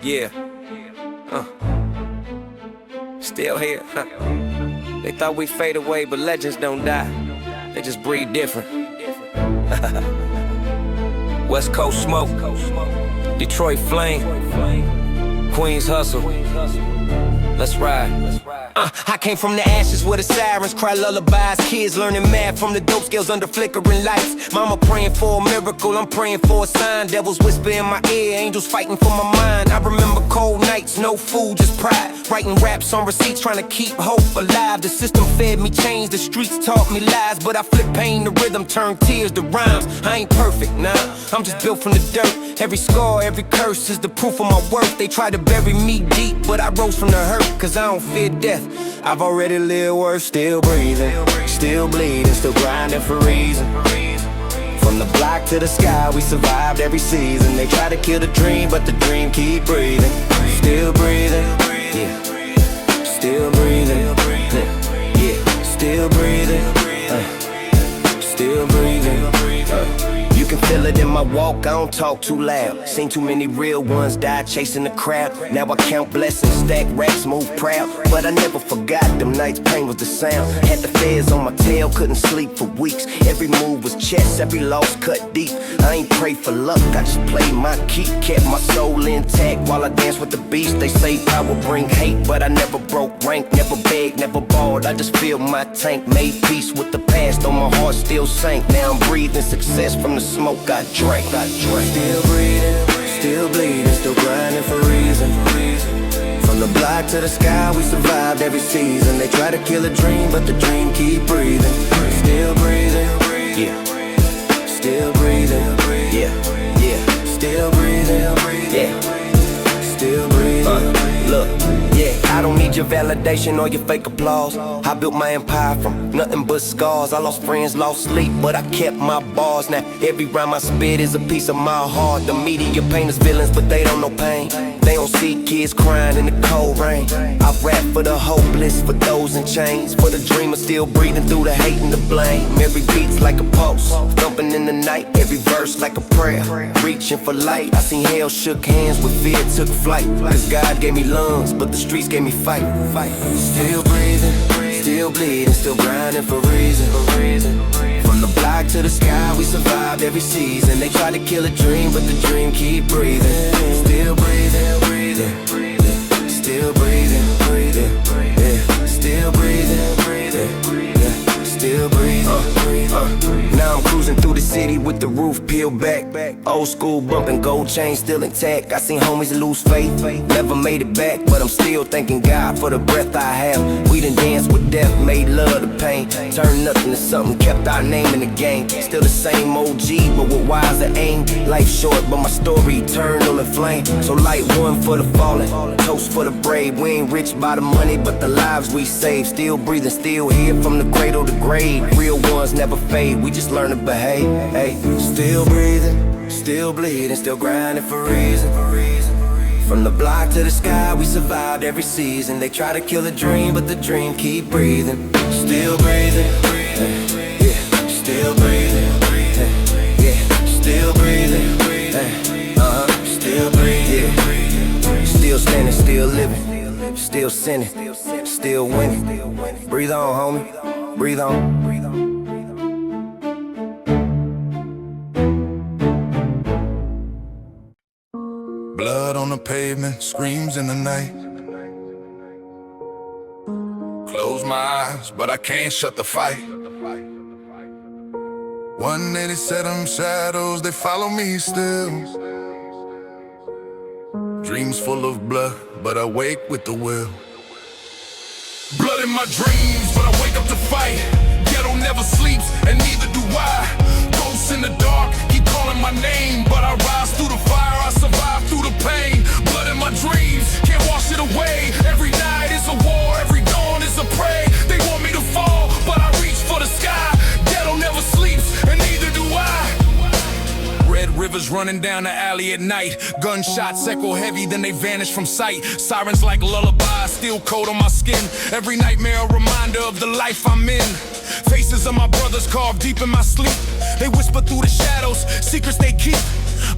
Yeah. Still here. They thought we'd fade away, but legends don't die. They just breathe different. West Coast smoke, Detroit flame, Queens hustle. Let's ride. I came from the ashes where the sirens cry lullabies. Kids learning math from the dope scales under flickering lights. Mama praying for a miracle, I'm praying for a sign. Devils whisper in my ear, angels fighting for my mind. I remember cold nights, no food, just pride. Writing raps on receipts, trying to keep hope alive. The system fed me chains, the streets taught me lies. But I flip pain to rhythm, turn tears to rhymes. I ain't perfect, nah, I'm just built from the dirt. Every scar, every curse is the proof of my worth. They tried to bury me deep, but I rose from the hurt. Cause I don't fear death, I've already lived worse. Still breathing, still bleeding, still grinding for reason. From the block to the sky, we survived every season. They try to kill the dream, but the dream keep breathing. Still breathing, yeah. Still breathing, yeah. Still breathing, still breathing. You can feel it in my walk, I don't talk too loud. Seen too many real ones die chasing the crowd. Now I count blessings, stack racks, move proud. But I never forgot them nights, pain was the sound. Had the feds on my tail, couldn't sleep for weeks. Every move was chess, every loss cut deep. I ain't prayed for luck, I just played my key. Kept my soul intact while I danced with the beast. They say power bring hate, but I never broke rank. Never begged, never balled, I just filled my tank. Made peace with the past, though my heart still sank. Now I'm breathing success from the smoke I drank. Still breathing, still bleeding, still grinding for reason. From the block to the sky, we survived every season. They try to kill a dream, but the dream keep breathing. Still breathing, yeah. Still breathing, yeah, yeah. Still breathing, yeah. Still breathing. Look, yeah, I don't need your validation or your fake applause. I built my empire from nothing but scars. I lost friends, lost sleep, but I kept my bars. Now every rhyme I spit is a piece of my heart. The media paint us villains, but they don't know pain. They don't see kids crying in the cold rain. I rap for the hopeless, for those in chains, for the dreamer still breathing through the hate and the blame. Every beat's like a pulse, thumping in the night. Every verse like a prayer, reaching for light. I seen hell shook hands with fear took flight. Cause God gave me lungs, but the streets gave me fight. Still breathing, still bleeding, still grinding for reason. From the block to the sky, we survived every season. They tried to kill a dream, but the dream keep breathing. Still breathing, still breathing, yeah. Still breathing, yeah. Still breathing. Now I'm cruising through the city with the roof peeled back. Old school bumping, gold chain still intact. I seen homies lose faith, never made it back, but I'm still thanking God for the breath I have. We done danced with death, made love to pain. Turned nothing to something, kept our name in the game. Still the same OG, but with wiser aim. Life short, but my story eternal and flame. So light one for the fallen, toast for the brave. We ain't rich by the money, but the lives we save. Still breathing, still here from the cradle to grave. Real ones never fade, we just learn to behave. Hey, still breathing, still bleeding, still grinding for reason. From the block to the sky, we survived every season. They try to kill a dream, but the dream keep breathing. Still breathing, yeah. Still breathing, yeah. Still breathing, still breathing, yeah. Still standing, still living, still sinning, still winning. Breathe on, homie, breathe on. Blood on the pavement, screams in the night. Close my eyes, but I can't shut the fight. 187 shadows, they follow me still. Dreams full of blood, but I wake with the will. Blood in my dreams, but I wake up to fight. Ghetto never sleeps, and neither do I. Ghosts in the dark, keep calling my name, but I rise through the fire, I survive through the pain. Blood in my dreams, can't wash it away. Every night is a war, every dawn is a prey. They want me to fall, but I reach for the sky. Ghetto never sleeps, and neither do I. Red rivers running down the alley at night. Gunshots echo heavy, then they vanish from sight. Sirens like lullabies, still cold on my skin. Every nightmare a reminder of the life I'm in. Faces of my brothers carved deep in my sleep. They whisper through the shadows, secrets they keep.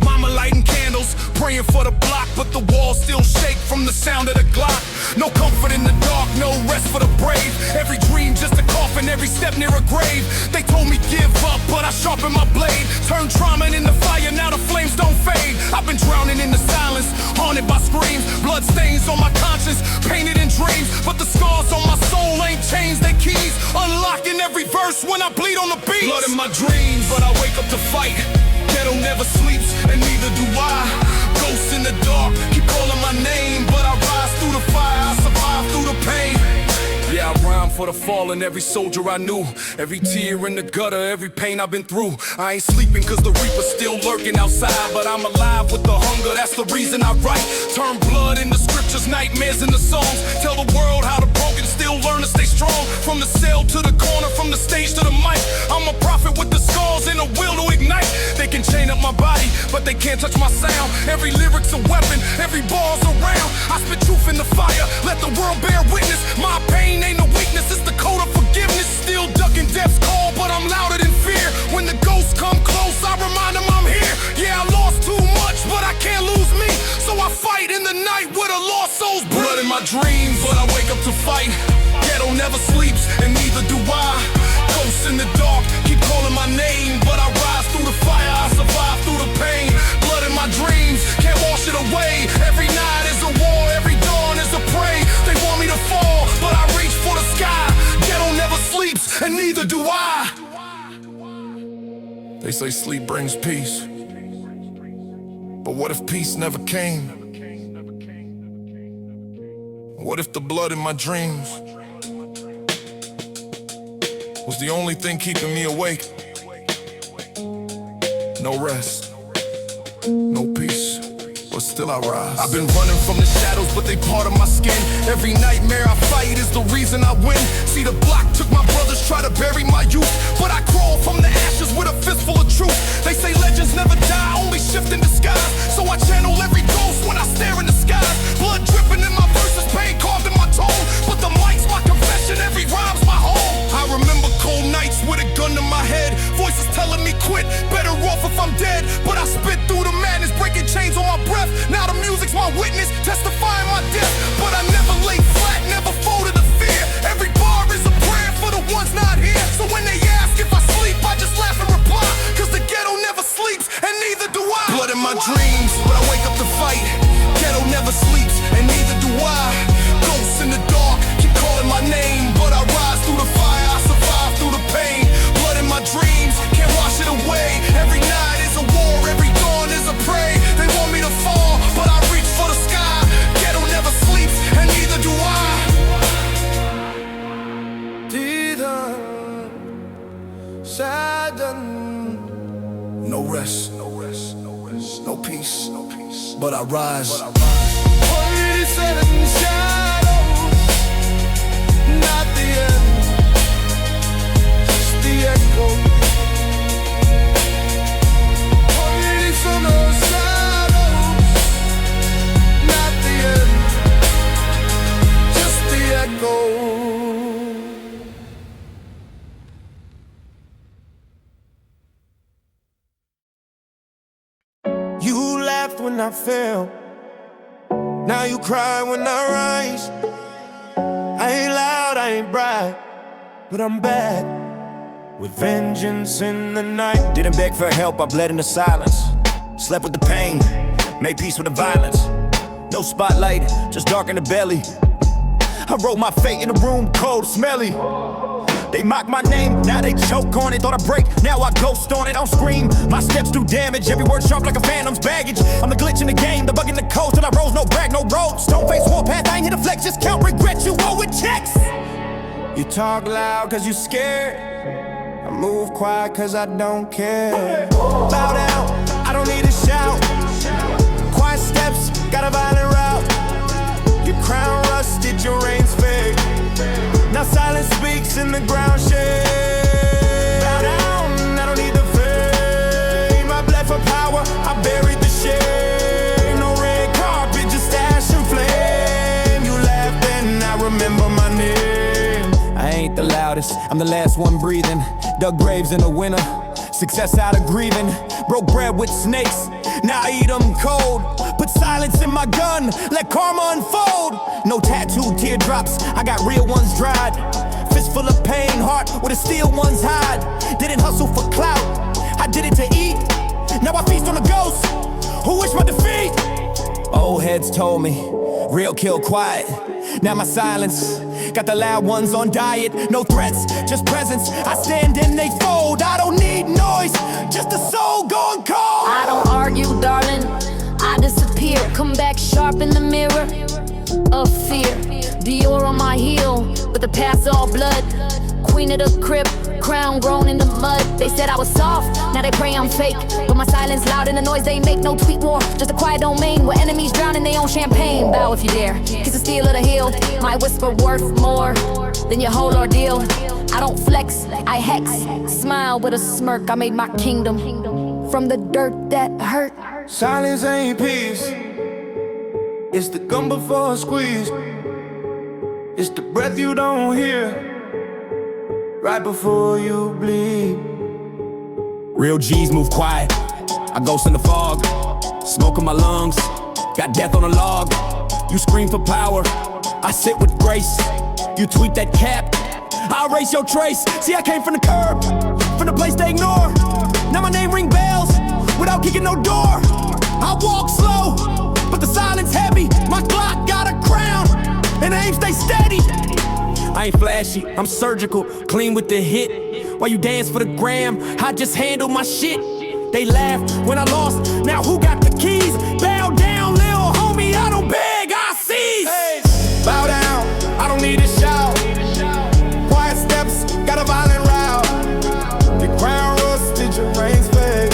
Mama lighting candles, praying for the block, but the walls still shake from the sound of the Glock. No comfort in the dark, no rest for the brave. Every dream just a coffin, every step near a grave. They told me give up, but I sharpened my blade. Turned trauma into fire, now the flames don't fade. I've been drowning in the silence, haunted by screams. Blood stains on my conscience, painted in dreams. But the scars on my soul ain't changed their keys. Unlocking every verse when I bleed on the beat. Blood in my dreams, but I wake up to fight. Ghetto never sleeps, and neither do I. Ghosts in the dark, keep calling my name, but I rise through the fire, I survive through the pain. Yeah, I rhyme for the fallen, every soldier I knew. Every tear in the gutter, every pain I've been through. I ain't sleeping cause the reaper's still lurking outside, but I'm alive with the hunger, that's the reason I write. Turn blood into scriptures, nightmares into songs. Tell the world how the broken still learn to stay strong. From the cell to the corner, from the stage to the mic. I'm a prophet with the scars and a will to ignite. They can chain up my body, but they can't touch my sound. Every lyric's a weapon, every bar's around. I spit truth in the fire, let the world bear witness. My pain ain't no weakness, it's the code of forgiveness. Still ducking death's call, but I'm louder than fear. When the ghosts come close, I remind them I'm here. Yeah, I lost too much, but I can't lose me. So I fight in the night where the lost souls breathe. Blood in my dreams, but I wake up to fight. Ghetto never sleeps, and neither do I. Ghosts in the dark, keep calling my name, but I rise through the fire, I survive through the pain. Blood in my dreams, can't wash it away. Every night is a war, every dawn is a prey. They want me to fall, but I reach for the sky. Ghetto never sleeps, and neither do I. They say sleep brings peace, but what if peace never came? What if the blood in my dreams was the only thing keeping me awake? No rest, no peace, but still I rise. I've been running from the shadows, but they part of my skin. Every nightmare I fight is the reason I win. See, the block took my brothers, try to bury my youth, but I crawl from the ashes with a fistful of truth. They say legends never die, only shift in disguise. So I channel every ghost when I stare in the skies. Blood dripping in my verses, pain carved in my tone. But the mic's my confession, every rhyme's my home. I remember cold nights with a gun to my head. Voices telling me quit, better off if I'm dead. But I spit through the madness, breaking chains on my breath. Now the music's my witness, testifying my death. But I never lay flat, never folded to fear. Every bar is a prayer for the ones not here. So when they ask if I sleep, I just laugh and reply. Cause the ghetto never sleeps, and neither do I. Blood in my dreams, but I wake up to fight. Ghetto never sleeps, and neither do I. Ghosts in the dark, keep calling my name, but I rise through the fire, I survive through the pain. Blood in my dreams, can't wash it away. Every night is a war, every dawn is a prey. They want me to fall, but I reach for the sky. Ghetto never sleeps, and neither do I. No rest, no rest, no rest, no peace, no peace, but I rise. Already set in the shadows, not the end, just the echo. Already from those shadows, not the end, just the echo. You laughed when I fell, now you cry when I rise. I ain't loud, I ain't bright, but I'm back with vengeance in the night. Didn't beg for help, I bled into silence. Slept with the pain, made peace with the violence. No spotlight, just dark in the belly. I wrote my fate in a room cold, smelly. They mock my name, now they choke on it. Thought I break, now I ghost on it. I don't scream, my steps do damage. Every word sharp like a phantom's baggage. I'm the glitch in the game, the bug in the coast. Till I rose, no brag, no road. Stone face warpath, I ain't hit a flex. Just count regret, you owe it checks. You talk loud cause you scared, I move quiet cause I don't care. Bow down, I don't need a shout. Quiet steps, got a violent route. Your crown rusted, your reign's fake. Now silence speaks and the ground shakes. Bow down, I don't need the fame. I bled for power, I buried the shame. No red carpet, just ash and flame. You laughed and I remember my name. I ain't the loudest, I'm the last one breathing. Dug graves in the winter, success out of grieving. Broke bread with snakes, now I eat them cold. Put silence in my gun, let karma unfold. No tattooed teardrops, I got real ones dried. Fist full of pain, heart where the steel ones hide. Didn't hustle for clout, I did it to eat. Now I feast on the ghosts who wish my defeat. Old heads told me, real kill quiet. Now my silence got the loud ones on diet. No threats, just presence. I stand and they fold. I don't need noise, just a soul going cold. I don't argue, darling, I disappear. Come back sharp in the mirror of fear. Dior on my heel, with the past all blood. Queen of the crypt, crown grown in the mud. They said I was soft, now they pray I'm fake. But my silence loud in the noise they make. No tweet war, just a quiet domain where enemies drown in their own champagne. Bow if you dare, kiss the steel of the heel. My whisper worth more than your whole ordeal. I don't flex, I hex. Smile with a smirk, I made my kingdom from the dirt that hurt. Silence ain't peace, it's the gun before a squeeze. It's the breath you don't hear right before you bleed. Real G's move quiet, I ghost in the fog. Smoke in my lungs, got death on the log. You scream for power, I sit with grace. You tweet that cap, I'll erase your trace. See, I came from the curb, from the place they ignore. Now my name ring bells, without kicking no door. I walk slow, but the silence heavy. My Glock got a crown, and aim stay steady. I ain't flashy, I'm surgical, clean with the hit. While you dance for the gram, I just handle my shit. They laughed when I lost, now who got the keys? Bow down, lil' homie, I don't beg, I seize. Hey. Bow down, I don't need a shout. Quiet steps, got a violent route. Your crown rusted, your reins fade.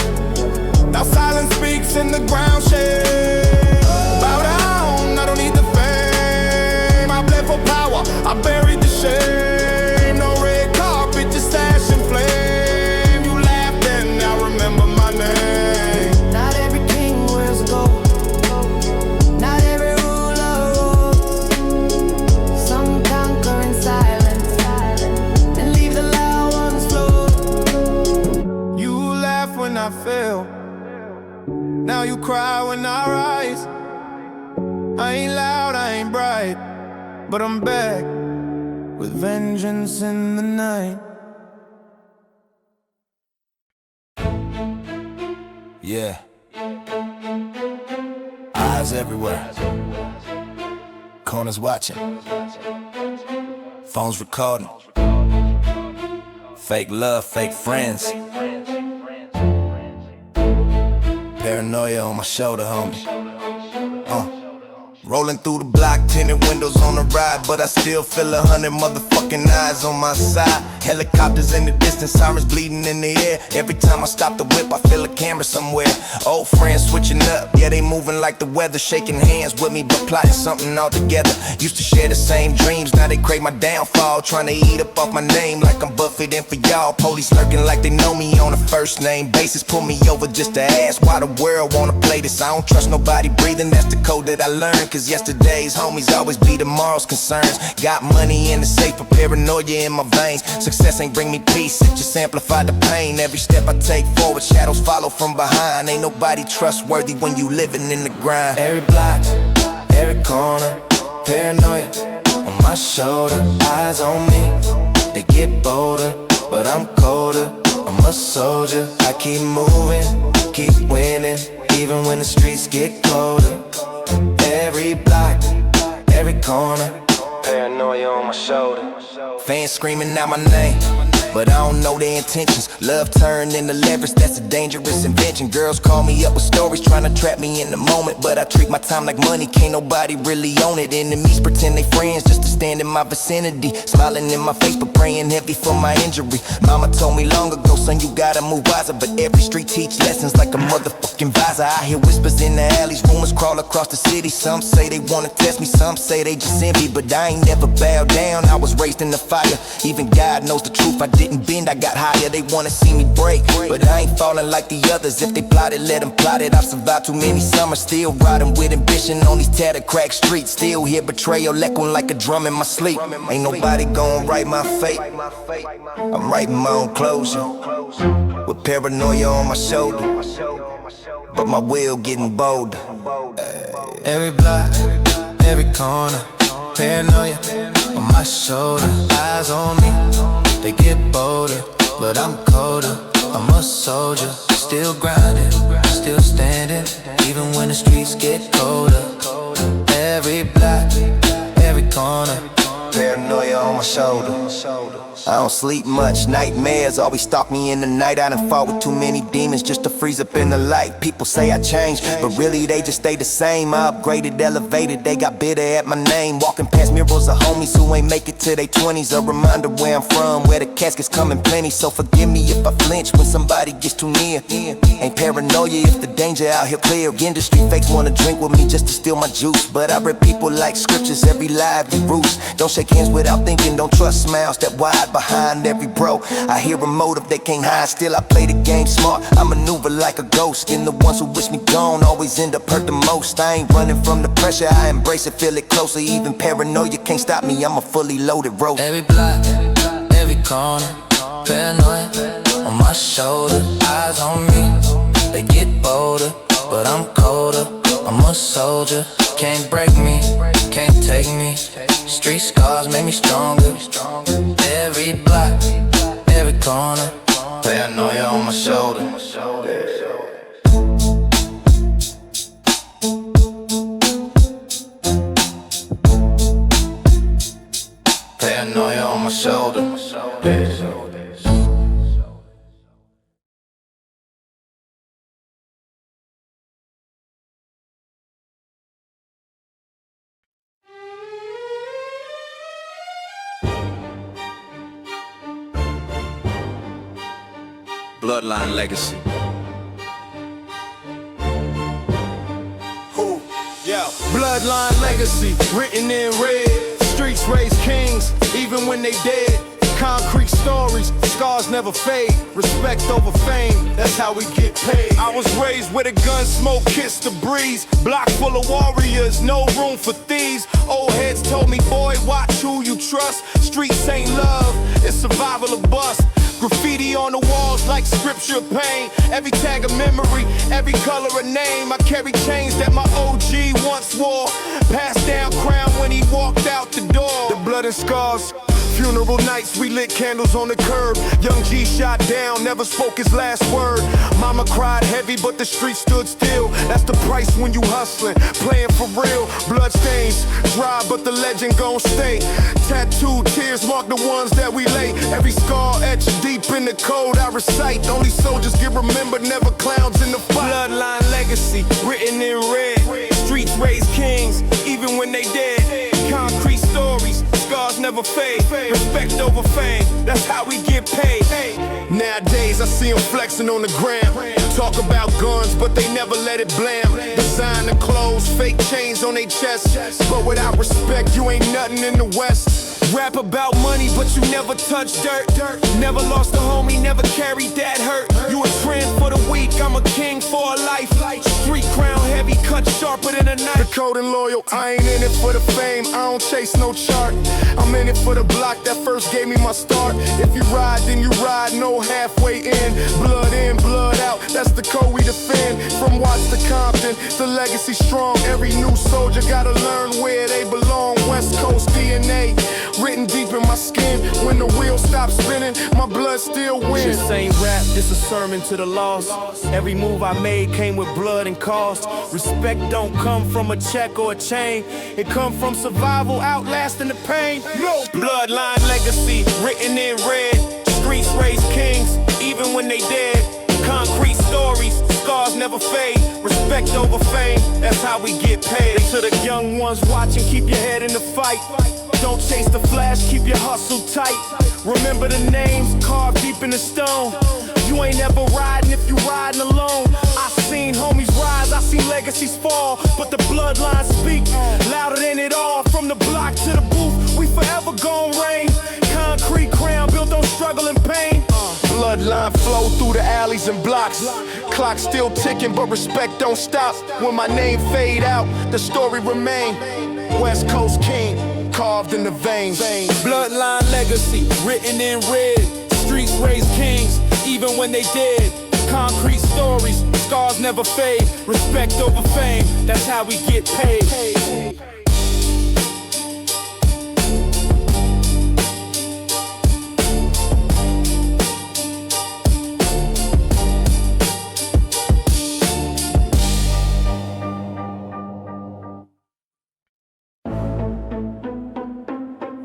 Now silence speaks and the ground shakes. Bow down, I don't need the fame. I bled for power, I buried the shame. No red carpet, just ash and flame. You laughed and now remember my name. Not every king wears gold, not every ruler rules. Some conquer in silence and leave the loud ones flow. You laugh when I fail, now you cry when I rise. I ain't loud, I ain't bright, but I'm back with vengeance in the night. Yeah. Eyes everywhere. Corners watching. Phones recording. Fake love, fake friends. Paranoia on my shoulder, homie. Rolling through the block, tinted windows on the ride, but I still feel 100 motherfucking eyes on my side. Helicopters in the distance, sirens bleeding in the air. Every time I stop the whip, I feel a camera somewhere. Old friends switching up, yeah, they moving like the weather. Shaking hands with me, but plotting something all together. Used to share the same dreams, now they crave my downfall. Trying to eat up off my name like I'm Buffett in for y'all. Police lurking like they know me on a first name basis. Pull me over just to ask why the world wanna play this. I don't trust nobody breathing, that's the code that I learned. Cause yesterday's homies always be tomorrow's concerns. Got money in the safe, but paranoia in my veins. Success ain't bring me peace, it just amplified the pain. Every step I take forward, shadows follow from behind. Ain't nobody trustworthy when you living in the grind. Every block, every corner, paranoia on my shoulder. Eyes on me, they get bolder, but I'm colder. I'm a soldier, I keep moving, keep winning, even when the streets get colder. Every block, every corner, paranoia on my shoulder. Fans screaming out my name, but I don't know their intentions. Love turned into leverage, that's a dangerous invention. Girls call me up with stories trying to trap me in the moment, but I treat my time like money, can't nobody really own it. Enemies pretend they friends just to stand in my vicinity. Smiling in my face but praying heavy for my injury. Mama told me long ago, son, you gotta move wiser, but every street teach lessons like a motherfucking visor. I hear whispers in the alleys, rumors crawl across the city. Some say they wanna test me, some say they just envy, but I ain't never bowed down, I was raised in the fire. Even God knows the truth, I didn't bend, I got higher. They wanna see me break, but I ain't falling like the others. If they plotted, let them plot it. I've survived too many summers, still riding with ambition on these tattered cracked streets. Still hear betrayal echoing like a drum in my sleep. Ain't nobody gon' write my fate, I'm writing my own closure, with paranoia on my shoulder. but my will getting bolder. Every block, every corner, paranoia on my shoulder. Eyes on me, they get bolder, but I'm colder. I'm a soldier, still grinding, still standing, even when the streets get colder. Every block, every corner, Paranoia on my shoulder. I don't sleep much, nightmares always stalk me in the night. I done fought with too many demons just to freeze up in the light. People say I changed, but really they just stay the same. I upgraded, elevated, they got bitter at my name. Walking past mirrors of homies who ain't make it to their 20s. A reminder where I'm from, where the caskets come in plenty. So forgive me if I flinch when somebody gets too near. Ain't paranoia if the danger out here clear. Industry fakes wanna drink with me just to steal my juice, but I read people like scriptures, every lie be roots. Don't shake hands without thinking, don't trust smiles that wide behind every bro. I hear a motive they can't hide, still I play the game smart. I maneuver like a ghost, and the ones who wish me gone always end up hurt the most. I ain't running from the pressure, I embrace it, feel it closer. Even paranoia can't stop me, I'm a fully loaded rope. every block, every corner, paranoia on my shoulder. Eyes on me, they get bolder, but I'm colder. I'm a soldier, can't break me, can't take me. Street scars make me stronger. Every block, every corner, paranoia on my shoulder. Paranoia on my shoulder. Bloodline legacy. Bloodline legacy, written in red. Streets raise kings, even when they dead. Concrete stories, scars never fade. Respect over fame, that's how we get paid. I was raised with a gun, smoke, kiss the breeze. Block full of warriors, no room for thieves. Old heads told me, boy, watch who you trust. Streets ain't love, it's survival or bust. Graffiti on the walls like scripture pain. Every tag a memory, every color a name. I carry chains that my OG once wore. Passed down crown when he walked out the door. The blood and scars. Funeral nights, we lit candles on the curb. Young G shot down, never spoke his last word. Mama cried heavy, but the street stood still. That's the price when you hustling, playing for real. Blood stains, dry, but the legend gon' stay. Tattooed tears mark the ones that we lay. Every scar etched deep in the code I recite. Only soldiers get remembered, never clowns in the fight. Bloodline legacy, written in red. Streets raise kings, even when they dead. Concrete stories, scars never fade. Respect over fame, that's how we get paid. Nowadays I see them flexing on the gram. Talk about guns, but they never let it blam. Designer clothes, fake chains on their chest. But without respect, you ain't nothing in the West. Rap about money, but you never touch dirt. Never lost a homie, never carried that hurt. You a trend for the week, I'm a king for a life. Street crown heavy, cut sharper than a knife. The code and loyal, I ain't in it for the fame, I don't chase no chart. I'm in it for the block that first gave me my start. If you ride, then you ride, no halfway in. Blood, blood out, that's the code we defend. From Watts to Compton, the legacy strong. Every new soldier gotta learn where they belong. West Coast DNA, written deep in my skin. When the wheels stop spinning, my blood still wins. This ain't rap, this a sermon to the lost. Every move I made came with blood and cost. Respect don't come from a check or a chain. It come from survival, outlasting the pain. No bloodline legacy, written in red. Streets raise kings, even when they dead. Concrete stories, scars never fade. Respect over fame, that's how we get paid. To the young ones watching, keep your head in the fight. Don't chase the flash, keep your hustle tight. Remember the names carved deep in the stone. You ain't ever riding if you riding alone. I seen homies rise, I seen legacies fall, but the bloodlines speak louder than it all. From the block to the booth, we forever gon' reign. Concrete crown built on struggle and pain. Bloodline flow through the alleys and blocks. Clock still ticking, but respect don't stop. When my name fade out, the story remain. West Coast king, carved in the veins. Bloodline legacy, written in red. Streets raise kings, even when they dead. Concrete stories, scars never fade. Respect over fame, that's how we get paid.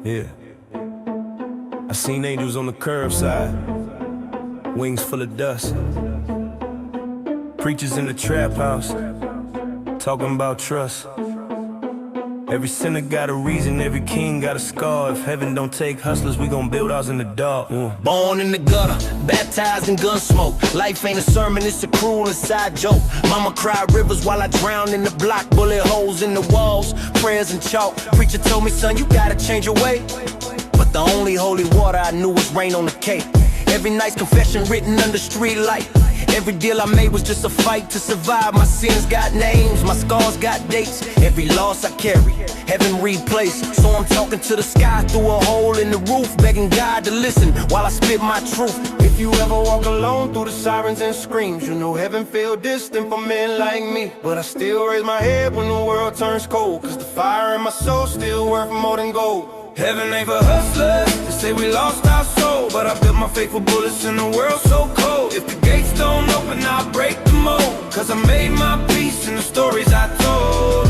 Yeah, I seen angels on the curbside, wings full of dust. Preachers in the trap house, talking about trust. Every sinner got a reason, every king got a scar. If heaven don't take hustlers, we gon' build ours in the dark. Born in the gutter, baptized in gun smoke. Life ain't a sermon, it's a cruel inside joke. Mama cried rivers while I drowned in the block. Bullet holes in the walls, prayers and chalk. Preacher told me, son, you gotta change your way. But the only holy water I knew was rain on the cake. Every night's confession written under street light. Every deal I made was just a fight to survive. My sins got names, my scars got dates. Every loss I carry, heaven replaced. So I'm talking to the sky through a hole in the roof, begging God to listen while I spit my truth. If you ever walk alone through the sirens and screams, you know heaven feel distant for men like me. But I still raise my head when the world turns cold, cause the fire in my soul still worth more than gold. Heaven ain't for hustlers, they say we lost our soul. But I built my faithful bullets in a world so cold. If the gates don't open, I'll break the mold, cause I made my peace in the stories I told.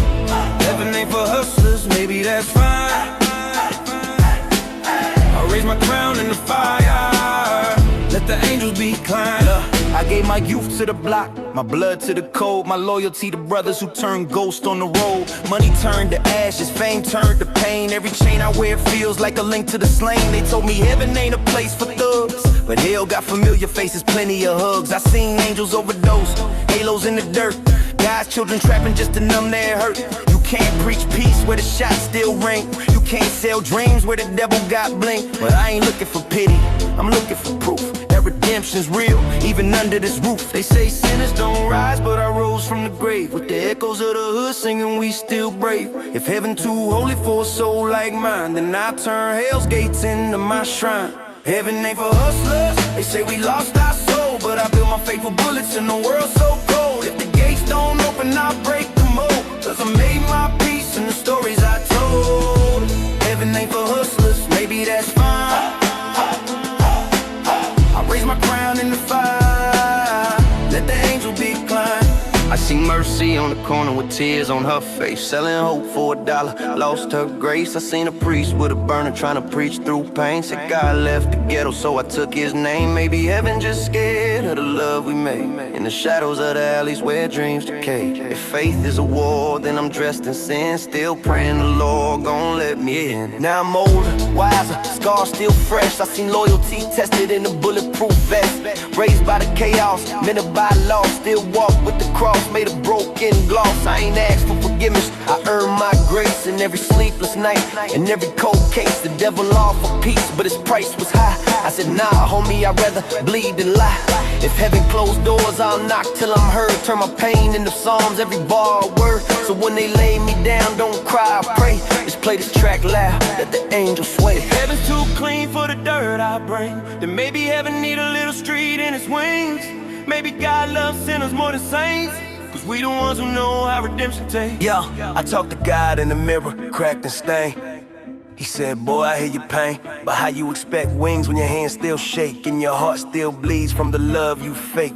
Heaven ain't for hustlers, maybe that's fine. I'll raise my crown in the fire, let the angels be kind. I gave my youth to the block, my blood to the code, my loyalty to brothers who turned ghost on the road. Money turned to ashes, fame turned to pain. Every chain I wear feels like a link to the slain. They told me heaven ain't a place for thugs, but hell got familiar faces, plenty of hugs. I seen angels overdose, halos in the dirt, God's children trapping just to numb their hurt. You can't preach peace where the shots still ring. You can't sell dreams where the devil got blink. But I ain't looking for pity, I'm looking for proof that redemption's real, even under this roof. They say sinners don't rise, but I rose from the grave, with the echoes of the hood singing we still brave. If heaven too holy for a soul like mine, then I turn hell's gates into my shrine. Heaven ain't for hustlers, they say we lost our soul. But I built my faithful bullets in a world so cold. If the gates don't open, I'll break the mold, cause I made my peace in the stories I told. Heaven ain't for hustlers, maybe that's fine. I raise my crown in the fire, let the angel be kind. I see Mercy on the corner with tears on her face, selling hope for $1, lost her grace. I seen a priest with a burner trying to preach through pain. Said God left the ghetto, so I took his name. Maybe heaven just scared of the love we made, in the shadows of the alleys where dreams decay. If faith is a war, then I'm dressed in sin, still praying the Lord gon' let me in. Now I'm older, wiser, scars still fresh. I seen loyalty tested in a bulletproof vest, raised by the chaos, meant by law. Still walk with the cross, made of broken gloss. I ain't asked for forgiveness, I earned my grace. In every sleepless night, in every cold case, the devil offered peace, but his price was high. I said nah, homie, I'd rather bleed than lie. If heaven closed doors, I'll knock till I'm heard. Turn my pain into psalms, every bar a word. So when they lay me down, don't cry, I pray. Just play this track loud, let the angels sway. If heaven's too clean for the dirt I bring, then maybe heaven need a little street in its wings. Maybe God loves sinners more than saints, cause we the ones who know how redemption tastes. Yeah, I talked to God in the mirror, cracked and stained. He said, boy, I hear your pain, but how you expect wings when your hands still shake and your heart still bleeds from the love you fake?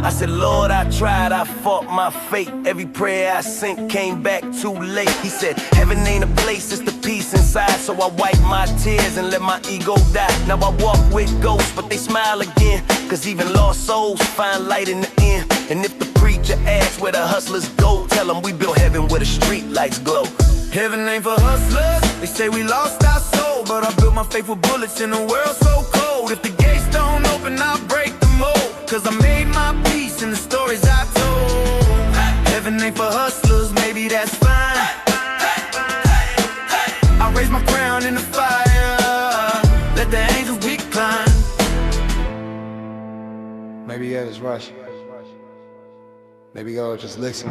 I said, Lord, I tried, I fought my fate. Every prayer I sent came back too late. He said, heaven ain't a place, it's the peace inside. So I wipe my tears and let my ego die. Now I walk with ghosts, but they smile again, cause even lost souls find light in the end. And if the preacher asks where the hustlers go, tell them we built heaven where the street lights glow. Heaven ain't for hustlers, they say we lost our soul. But I built my faithful bullets in a world so cold. If the gates don't open, I'll break the mold, cause I made my peace in the stories I told. Heaven ain't for hustlers, maybe that's fine. I raise my crown in the fire, let the angels be kind. Maybe yeah, it's rush. Maybe God just listen.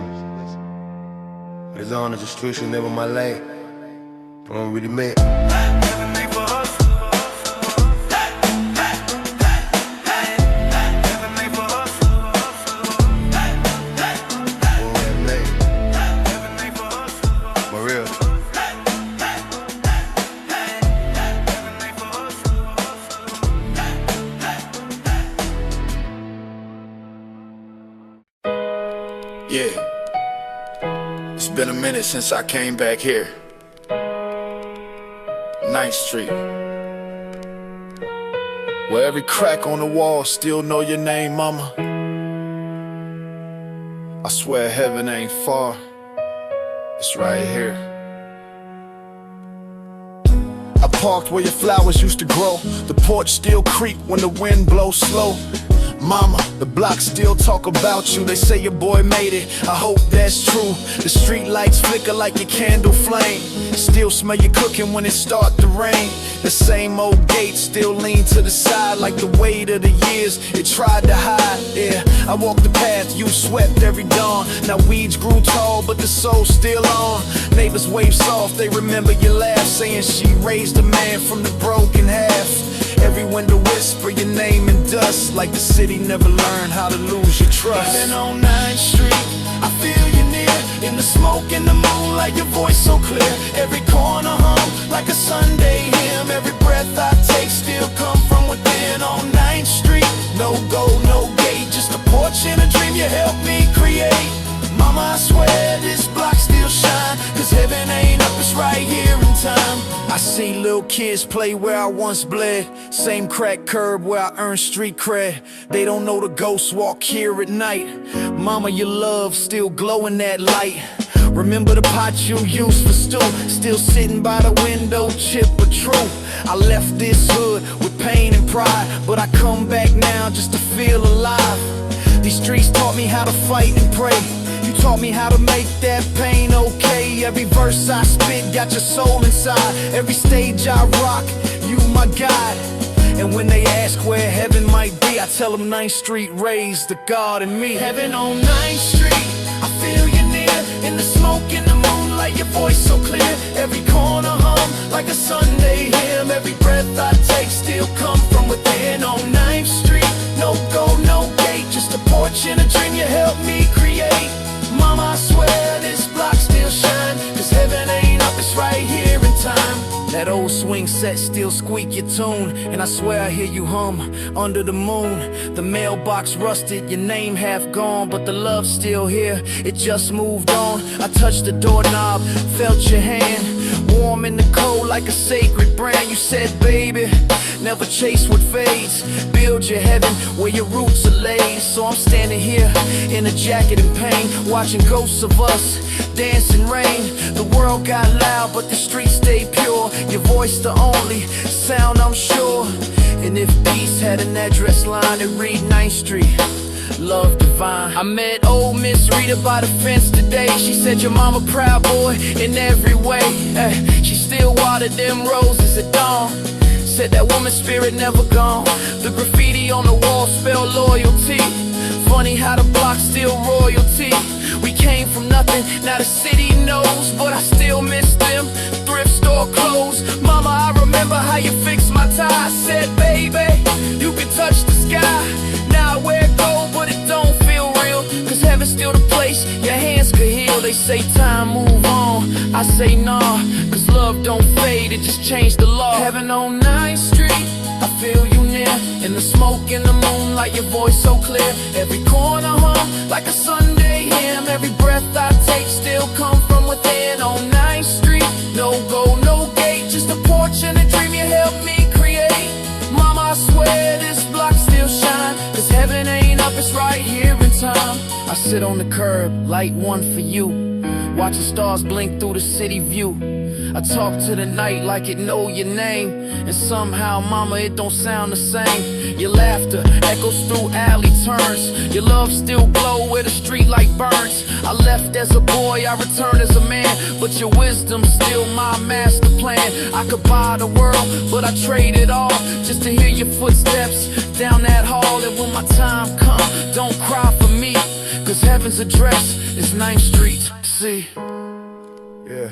But as long as the streets should never my lane, I don't really make it. Heaven ain't for hustlers. Heaven ain't for hustlers. been a minute since I came back here. 9th Street, where every crack on the wall still know your name, mama. I swear heaven ain't far, it's right here. I parked where your flowers used to grow. The porch still creak when the wind blows slow. Mama, the block still talk about you. They say your boy made it, I hope that's true. The street lights flicker like your candle flame. Still smell you cooking when it start to rain. The same old gate still lean to the side, like the weight of the years it tried to hide. Yeah, I walked the path you swept every dawn. Now weeds grew tall, but the soul's still on. Neighbors wave soft, they remember your laugh, saying she raised a man from the broken half. Every window whisper your name in dust, like the city never learned how to lose your trust. Even on 9th Street, I feel you near. In the smoke, in the moonlight, your voice so clear. Every corner hum like a Sunday hymn. Every breath I take still come from within. On 9th Street, no goal, no gate, just a porch and a dream you helped me create. Mama, I swear this block still shine, cause heaven ain't up, it's right here in time. I see little kids play where I once bled. Same crack curb where I earned street cred. They don't know the ghosts walk here at night. Mama, your love still glow in that light. Remember the pot you used for stew, still sitting by the window, chip or true. I left this hood with pain and pride, but I come back now just to feel alive. These streets taught me how to fight and pray. You taught me how to make that pain okay. Every verse I spit got your soul inside. Every stage I rock, you my guide. And when they ask where heaven might be, I tell them 9th Street raised the God in me. Heaven on 9th Street, I feel you near. In the smoke, in the moonlight, your voice so clear. Every corner hum like a Sunday hymn. Every breath I take still come from within. On 9th Street, no goal, no gate, just a porch and a dream you helped me create. Mama, I swear this block still shine, cause heaven ain't up, it's right here in time. That old swing set still squeak your tune, and I swear I hear you hum under the moon. The mailbox rusted, your name half gone, but the love's still here, it just moved on. I touched the doorknob, felt your hand, warm in the cold like a sacred brand. You said, baby, never chase what fades. Build your heaven where your roots are laid. So I'm standing here in a jacket and pain, watching ghosts of us dance in rain. The world got loud, but the streets stayed pure. Your voice the only sound I'm sure. And if peace had an address line, it'd read 9th Street, love divine. I met old Miss Rita by the fence today. She said your mama proud boy in every way. She still watered them roses at dawn. Said that woman's spirit never gone. The graffiti on the wall spelled loyalty. Funny how the block's still royalty. We came from nothing, now the city knows, but I still miss them thrift store clothes. Mama, I remember how you fixed my tie. I said, baby, you can touch the sky. Now I wear gold, but it don't feel real, cause heaven's still the place your hands could heal. They say time move on, I say nah, cause love don't fade, it just changed the law. Heaven on 9th Street, I feel you near. In the smoke, in the moonlight, your voice so clear. Every corner hum like a Sunday hymn. Every breath I take still come from within. On 9th Street, no goal, no gate, just a porch and a dream you helped me create. Mama, I swear this block still shine, cause heaven ain't up, it's right here in time. I sit on the curb, light one for you, watching stars blink through the city view. I talk to the night like it know your name, and somehow, mama, it don't sound the same. Your laughter echoes through alley turns. Your love still glow where the street light burns. I left as a boy, I returned as a man, but your wisdom still my master plan. I could buy the world, but I trade it all just to hear your footsteps down that hall. And when my time come, don't cry for me, cause heaven's address is 9th Street. See? Yeah,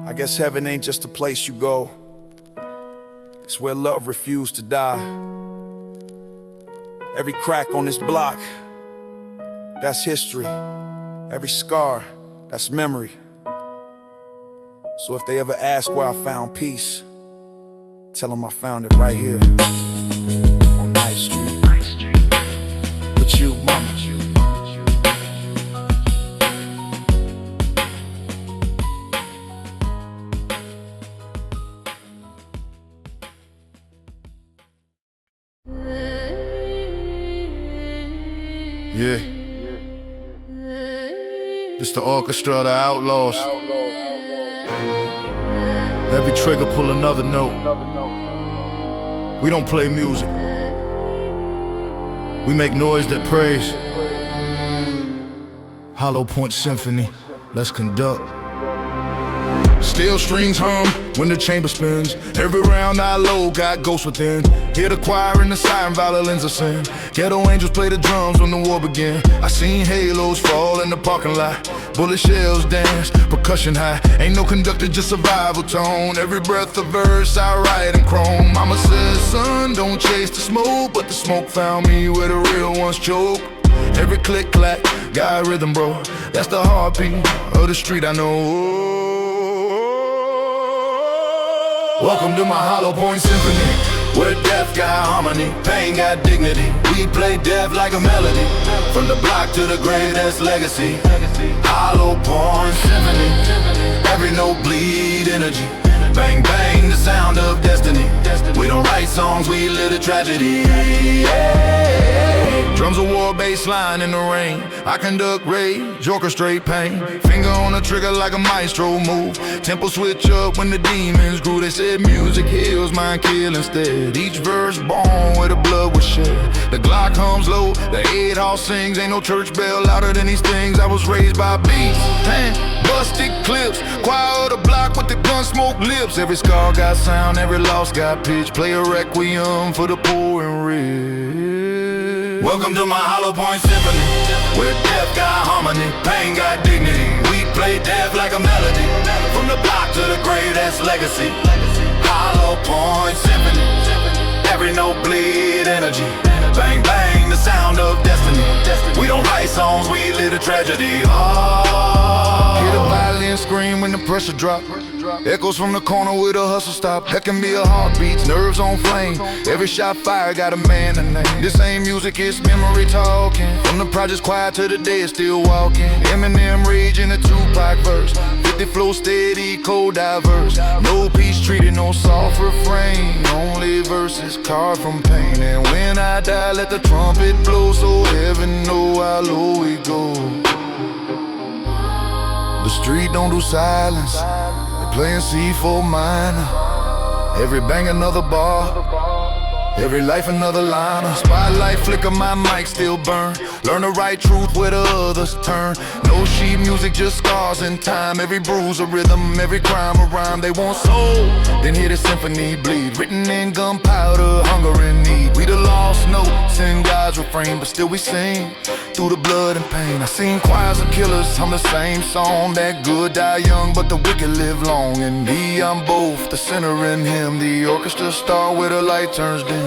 I guess heaven ain't just a place you go, it's where love refused to die. Every crack on this block, that's history. Every scar, that's memory. So if they ever ask where I found peace, tell them I found it right here on 9th Street. With you, mama. It's the orchestra of the outlaws. Every trigger pull another note. We don't play music. We make noise that prays. Hollow Point Symphony, let's conduct. Steel strings hum when the chamber spins. Every round I load got ghosts within. Hear the choir and the siren violins of sin. Ghetto angels play the drums when the war began. I seen halos fall in the parking lot. Bullet shells dance, percussion high. Ain't no conductor, just survival tone. Every breath a verse, I write in chrome. Mama says, son, don't chase the smoke, but the smoke found me where the real ones choke. Every click clack, got rhythm, bro. That's the heartbeat of the street I know. Welcome to my Hollow Point Symphony, where death got harmony, pain got dignity. We play death like a melody, from the block to the grave, that's legacy. Hollow Point Symphony, every note bleed energy. Bang bang, the sound of destiny. We don't write songs, we live a tragedy. Drums of war, bass line in the rain. I conduct rage, orchestrate pain. Finger on the trigger like a maestro move. Tempo switch up when the demons grew. They said music heals, mine kill instead. Each verse born where the blood was shed. The Glock hums low, the 8 hall sings. Ain't no church bell louder than these things. I was raised by beats, busted clips. Choir of the block with the gun smoke lips. Every scar got sound, every loss got pitch. Play a requiem for the poor and rich. Welcome to my Hollow Point Symphony, where death got harmony, pain got dignity. We play death like a melody, from the block to the grave, that's legacy. Hollow Point Symphony, every note bleed energy. Bang bang, the sound of destiny. We don't write songs, we live a tragedy. Hear the violin scream when the pressure drop. Echoes from the corner where the hustle stop. That can be a heartbeat, nerves on flame. Every shot fired got a man to name. This ain't music, it's memory talking. From the projects quiet to the dead still walking. Eminem raging a Tupac verse. 50 flow steady, cold diverse. No peace treaty, no soft refrain. Only verses carved from pain. And when I die, let the trumpet blow, so heaven know how low we go. The street don't do silence. Playing C4 minor. Every bang another bar. Every life another liner. Spotlight flicker, my mic still burn. Learn the right truth where the others turn. No sheet music, just scars in time. Every bruise a rhythm, every crime a rhyme. They want soul, then hear the symphony bleed. Written in gunpowder, hunger and need. We the lost notes in God's refrain, but still we sing through the blood and pain. I seen choirs of killers hum the same song. That good die young, but the wicked live long. And me, I'm both the sinner and him. The orchestra star where the light turns dim.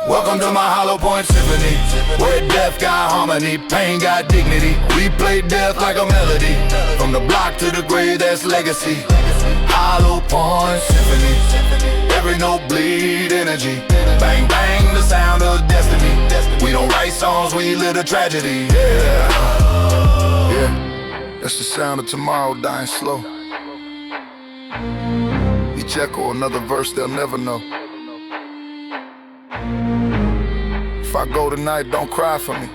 Welcome to my Hollow Point Symphony, where death got harmony, pain got dignity. We play death like a melody, from the block to the grave, that's legacy. Hollow Point Symphony, every note bleed energy. Bang bang, the sound of destiny. We don't write songs, we live a tragedy. Yeah, that's the sound of tomorrow dying slow. Each echo another verse they'll never know. If I go tonight, don't cry for me.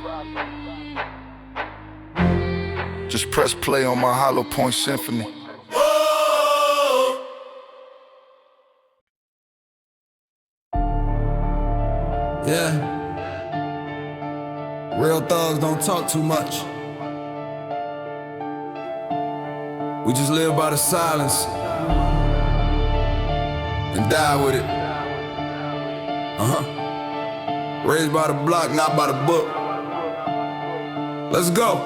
Just press play on my Hollow Point Symphony. Yeah. Real thugs don't talk too much. We just live by the silence and die with it. Raised by the block, not by the book. Let's go.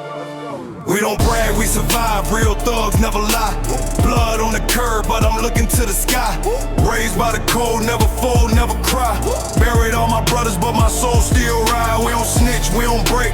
We don't brag, we survive, real thugs never lie. Blood on the curb, but I'm looking to the sky. Raised by the cold, never fold, never cry. Buried all my brothers, but my soul still ride. We don't snitch, we don't break,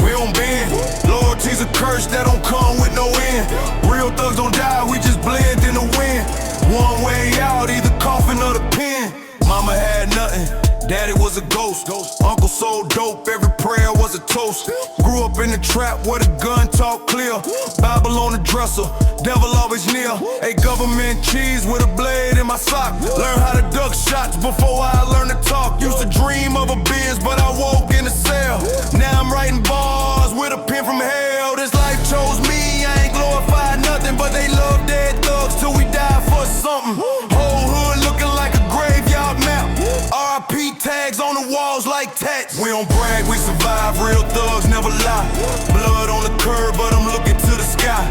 we don't bend. Loyalty's a curse that don't come with no end. Real thugs don't die, we just blend in the wind. One way out, either coffin or the pen. Mama had nothing, daddy was a ghost. Uncle sold dope, every prayer was a a toast. Grew up in the trap where the gun talk clear. Bible on the dresser, devil always near. A government cheese with a blade in my sock. Learn how to duck shots before I learned to talk. Used to dream of a biz, but I woke in a cell. Now I'm writing bars with a pen from hell. This life chose me, I ain't glorified nothing, but they love dead thugs till we die for something. Whole hood looking like a graveyard map. RIP tags on the walls like tats. We don't brag, we survive, real thugs never lie. Blood on the curb, but I'm looking to the sky.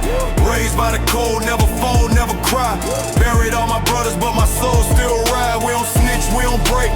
Raised by the cold, never fold, never cry. Buried all my brothers, but my soul still ride. We don't snitch, we don't break,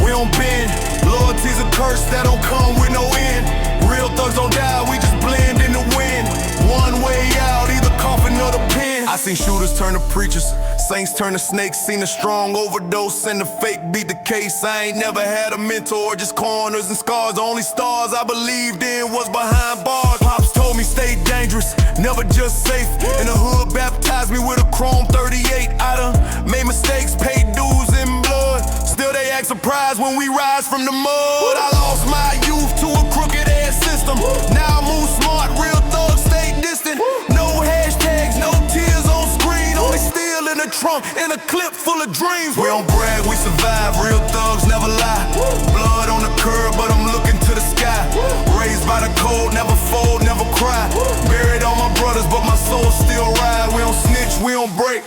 we don't bend. Loyalty's a curse that don't come with no end. Real thugs don't die, we just blend in the wind. One way out, either coffin or the pen. I seen shooters turn to preachers, saints turn to snakes. Seen a strong overdose and the fake beat the case. I ain't never had a mentor, just corners and scars. The only stars I believed in was behind bars. Pops told me stay dangerous, never just safe. In the hood baptized me with a chrome 38. I done made mistakes, paid dues in blood. Still they act surprised when we rise from the mud. I lost my youth to a crooked ass system. Now I move smart, real thugs stay distant. No hashtags, no tears on screen. Only steel in the trunk, in a clip full of dreams. We don't brag, we survive, real thugs never lie. Blood on the curb, but I'm looking to the sky. Raised by the cold, never fold, never cry. Buried all my brothers, but my soul still ride. We don't snitch, we don't break,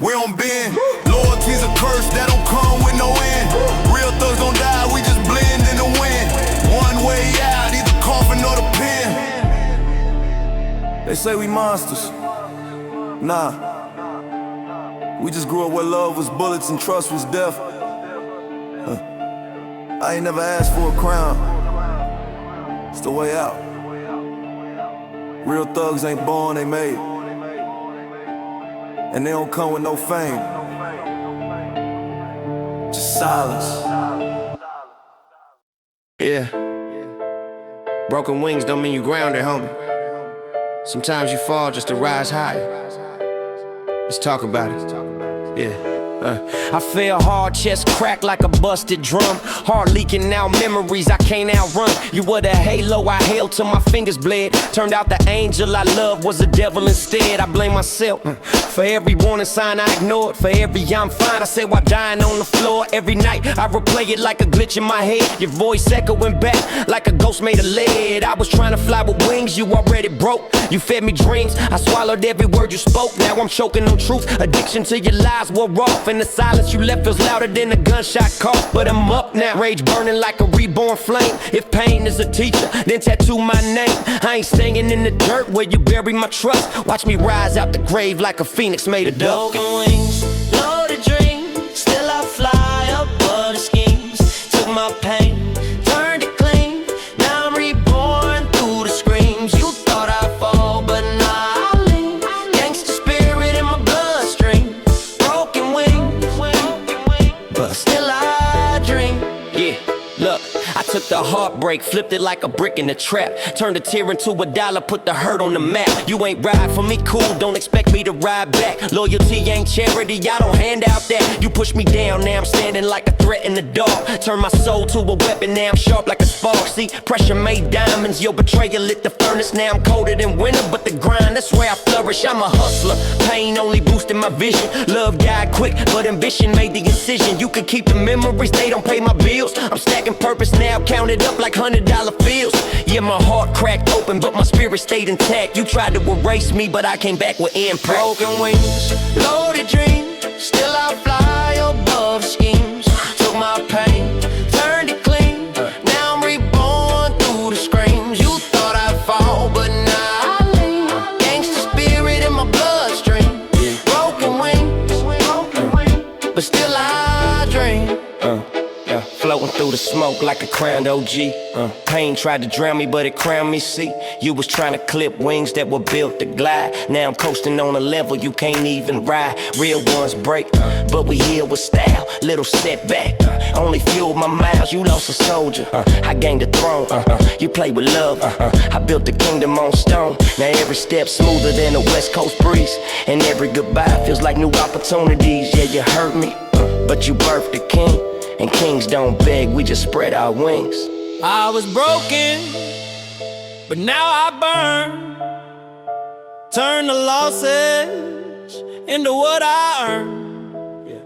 we don't bend. Loyalty's a curse that don't come with no end. Real thugs don't die, we just blend in the wind. One way out, either coffin or the pen. They say we monsters. Nah, we just grew up where love was bullets and trust was death. I ain't never asked for a crown. It's the way out. Real thugs ain't born, they made. And they don't come with no fame. Just silence. Yeah. Broken wings don't mean you grounded, homie. Sometimes you fall just to rise higher. Let's talk about it. Yeah. I feel hard, chest cracked like a busted drum. Heart leaking out memories I can't outrun. You were the halo I held till my fingers bled. Turned out the angel I loved was the devil instead. I blame myself for every warning sign I ignored. For every I'm fine I said while dying on the floor. Every night I replay it like a glitch in my head. Your voice echoing back like a ghost made of lead. I was trying to fly with wings, you already broke. You fed me dreams, I swallowed every word you spoke. Now I'm choking on truth, addiction to your lies wore off. And the silence you left feels louder than a gunshot cough. But I'm up now, rage burning like a reborn flame. If pain is a teacher, then tattoo my name. I ain't staying in the dirt where you bury my trust. Watch me rise out the grave like a phoenix made of dust. Broken wings, loaded dreams. Still I fly above the schemes. Took my pain, turned it clean. Now I'm reborn through the screams. You thought I'd fall, but nah, I lean. Gangsta spirit in my bloodstream. Broken wings, but still I dream. Yeah, look, I took the heartbreak, flipped it like a brick in the trap. Turned a tear into a dollar, put the hurt on the map. You ain't ride for me, cool, don't expect me to ride back. Loyalty ain't charity, I don't hand out that. You push me down, now I'm standing like a threat in the dark. Turn my soul to a weapon, now I'm sharp like a spark. See, pressure made diamonds, your betrayal lit the furnace. Now I'm colder than winter, but the grind, that's where I flourish. I'm a hustler, pain only boosted my vision. Love died quick, but ambition made the incision. You can keep the memories, they don't pay my bills. I'm stacking purpose now, counted up like $100 bills. Yeah, my heart cracked open, but my spirit stayed intact. You tried to erase me, but I came back with impact. Broken wings, loaded dreams. Still I fly above the schemes. Took my pain, turned it clean. Now I'm reborn through the screams. You thought I'd fall, but nah, I lean. Gangsta spirit in my bloodstream. Broken wings, but still I dream. Floating through the smoke like a crowned OG. Pain tried to drown me, but it crowned me, see. You was trying to clip wings that were built to glide. Now I'm coasting on a level you can't even ride. Real ones break, but we heal with style. Little setback, only fueled my miles. You lost a soldier, I gained a throne. You played with love, I built the kingdom on stone. Now every step smoother than a West Coast breeze. And every goodbye feels like new opportunities. Yeah, you hurt me, but you birthed a king. And kings don't beg, we just spread our wings. I was broken, but now I burn. Turn the losses into what I earn. Yeah.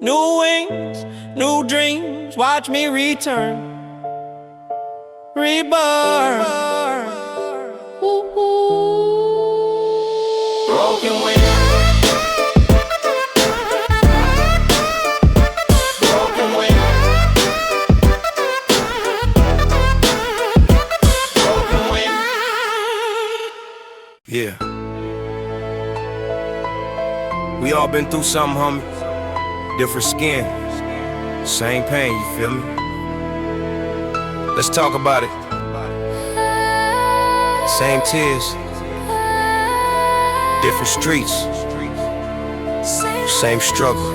New wings, new dreams, watch me return. Rebirth. Ooh, ooh. Broken wings. Yeah. We all been through something, homie. Different skin, same pain, you feel me? Let's talk about it. Same tears, different streets, same struggle.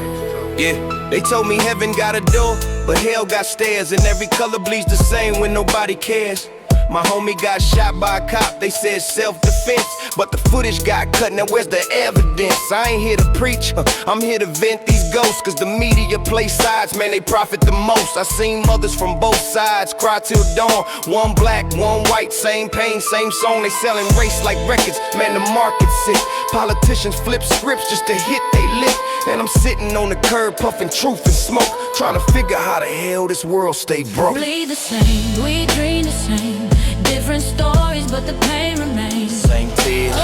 Yeah, they told me heaven got a door, but hell got stairs, and every color bleeds the same when nobody cares. My homie got shot by a cop, they said self-defense, but the footage got cut, now where's the evidence? I ain't here to preach, I'm here to vent these ghosts, cause the media play sides, man, they profit the most. I seen mothers from both sides cry till dawn, one black, one white, same pain, same song, they selling race like records, man, the market's sick. Politicians flip scripts just to hit they lip, and I'm sitting on the curb puffing truth and smoke, trying to figure how the hell this world stay broke. Bleed the same, we dream the same, different stories, but the pain remains. Same tears,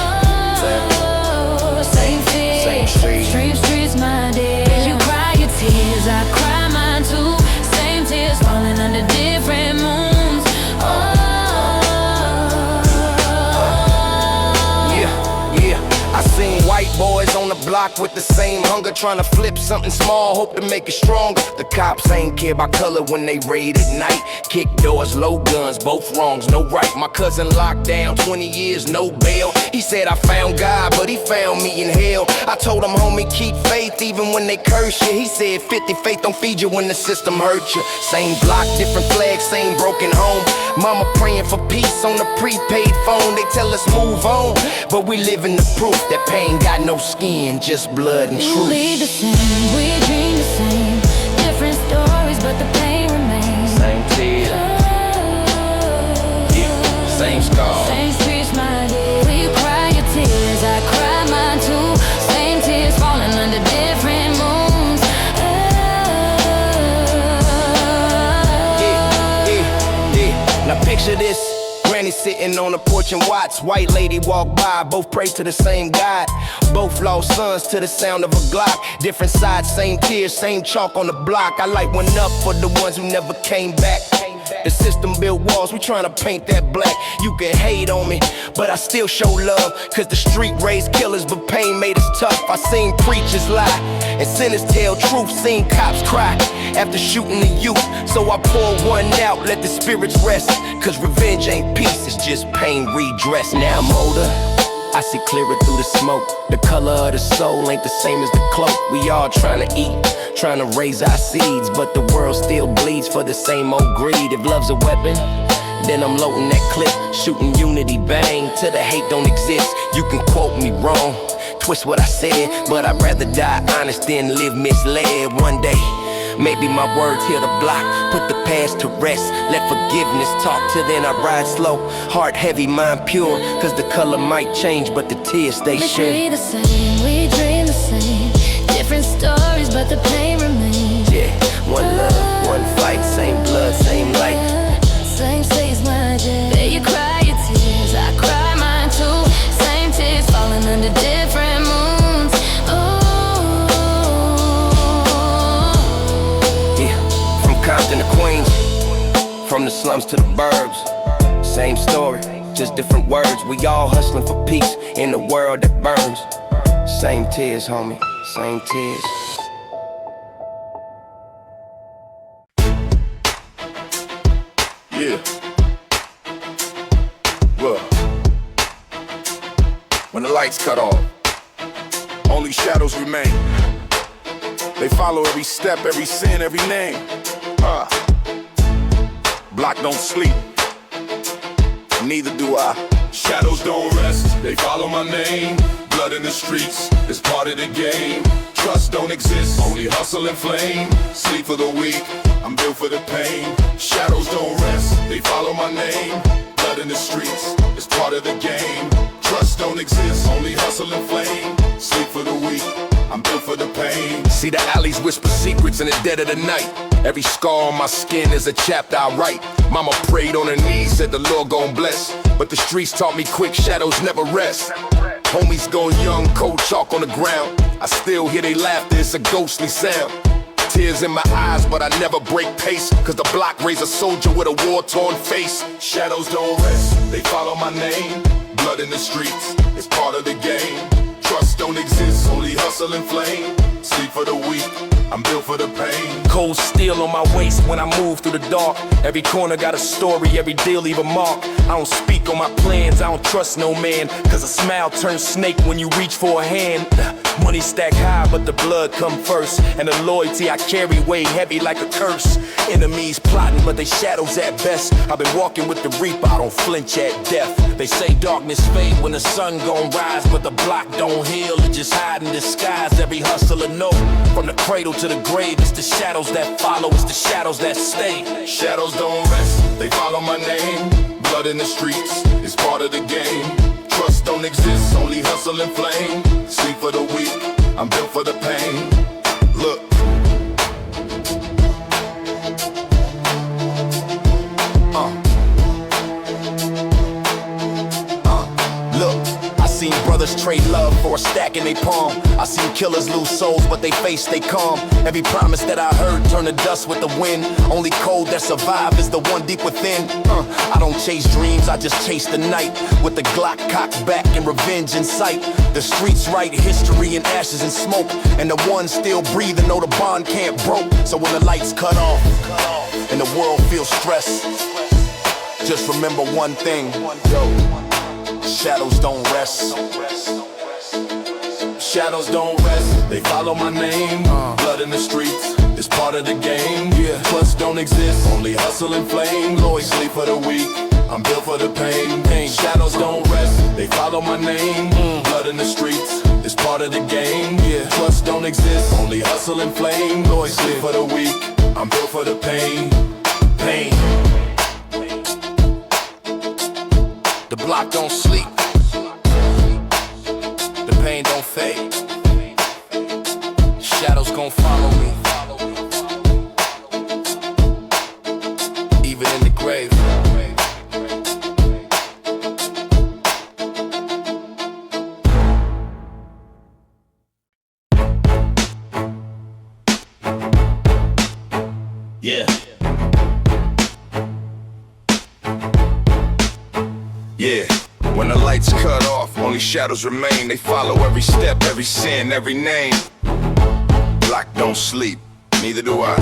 same fears, same streets. Street streets, my dear. You cry your tears, I cry mine too. Same tears falling under different moons. Yeah, I seen white boys on the block with the same hunger, trying to flip something small, hope to make it stronger. The cops ain't care about color when they raid at night. Kick doors, low guns, both wrongs, no right. My cousin locked down 20 years, no bail. He said I found God, but he found me in hell. I told him, homie, keep faith even when they curse you. He said 50 faith don't feed you when the system hurts you. Same block, different flag, same broken home. Mama praying for peace on the prepaid phone. They tell us move on, but we live in the proof that pain got no skin, just blood and truth. Bleed the same, we dream the same, different stories, but the pain remains. Same tears, yeah, same scars. Same streets, my dear. You cry your tears, I cry mine too. Same tears falling under different moons. Yeah. Now picture this. Granny sitting on the porch and watch white lady walk by, both pray to the same God, both lost sons to the sound of a Glock. Different sides, same tears, same chalk on the block. I light one up for the ones who never came back. The system built walls, we tryna paint that black. You can hate on me, but I still show love, cause the street raised killers, but pain made us tough. I seen preachers lie, and sinners tell truth. Seen cops cry after shooting the youth. So I pour one out, let the spirits rest, cause revenge ain't peace, it's just pain redressed. Now I'm older, I see clearer through the smoke. The color of the soul ain't the same as the cloak. We all trying to eat, trying to raise our seeds, but the world still bleeds for the same old greed. If love's a weapon, then I'm loading that clip, shooting unity, bang, till the hate don't exist. You can quote me wrong, twist what I said, but I'd rather die honest than live misled. One day, maybe my words heal the block, put the past to rest, let forgiveness talk. Till then I ride slow, heart heavy, mind pure, cause the color might change, but the tears stay shared. We the same, we dream the same, different stories, but the pain remains. Yeah, one love, one fight, same blood, same light. Same stays, my dear. There you cry your tears, I cry mine too. Same tears falling under different moons. Compton to Queens, from the slums to the burbs. Same story, just different words. We all hustling for peace in a world that burns. Same tears, homie, same tears. Yeah. Well, when the lights cut off, only shadows remain. They follow every step, every sin, every name. Block don't sleep, neither do I. Shadows don't rest, they follow my name. Blood in the streets is part of the game. Trust don't exist, only hustle and flame. Sleep for the weak, I'm built for the pain. Shadows don't rest, they follow my name. Blood in the streets is part of the game. Trust don't exist, only hustle and flame. Sleep for the weak, I'm built for the pain. See the alleys whisper secrets in the dead of the night. Every scar on my skin is a chapter I write. Mama prayed on her knees, said the Lord gon' bless. But the streets taught me quick, shadows never rest. Homies going young, cold chalk on the ground. I still hear they laughter, it's a ghostly sound. Tears in my eyes, but I never break pace. Cause the block raised a soldier with a war-torn face. Shadows don't rest, they follow my name. Blood in the streets, it's part of the game. Trust don't exist, only hustle and flame. Sleep for the weak, I'm built for the pain. Cold steel on my waist when I move through the dark. Every corner got a story, every deal leave a mark. I don't speak on my plans, I don't trust no man. Cause a smile turns snake when you reach for a hand. Money stack high, but the blood come first. And the loyalty I carry weigh heavy like a curse. Enemies plotting, but they shadows at best. I've been walking with the reaper, I don't flinch at death. They say darkness fade when the sun gon' rise, but the block don't heal, it just hide in disguise. Every hustler know, from the cradle to the grave, it's the shadows that follow, it's the shadows that stay. Shadows don't rest, they follow my name. Blood in the streets is part of the game. Trust don't exist, only hustle and flame. Sleep for the weak, I'm built for the pain. Look. Look, I seen brothers trade love for a stack in they palm. I seen killers lose souls, but they face stay calm. Every promise that I heard turn to dust with the wind. Only cold that survive is the one deep within. I don't chase dreams, I just chase the night. With the Glock cocked back and revenge in sight. The streets write history in ashes and smoke. And the ones still breathing know the bond can't broke. So when the lights cut off and the world feels stressed, just remember one thing, yo, shadows don't rest. Shadows don't rest, they follow my name. Blood in the streets is part of the game. Yeah, trust don't exist, only hustle and flame. Lloyd sleep for the weak, I'm built for the pain. Shadows don't rest, they follow my name. Blood in the streets is part of the game. Yeah, trust don't exist, only hustle and flame. Lloyd sleep for the weak, I'm built for the pain. Pain. The block don't sleep, the pain don't fade. Shadows gon' follow me, even in the grave. Yeah. Yeah, when the lights cut off, only shadows remain. They follow every step, every sin, every name. Block don't sleep, neither do I.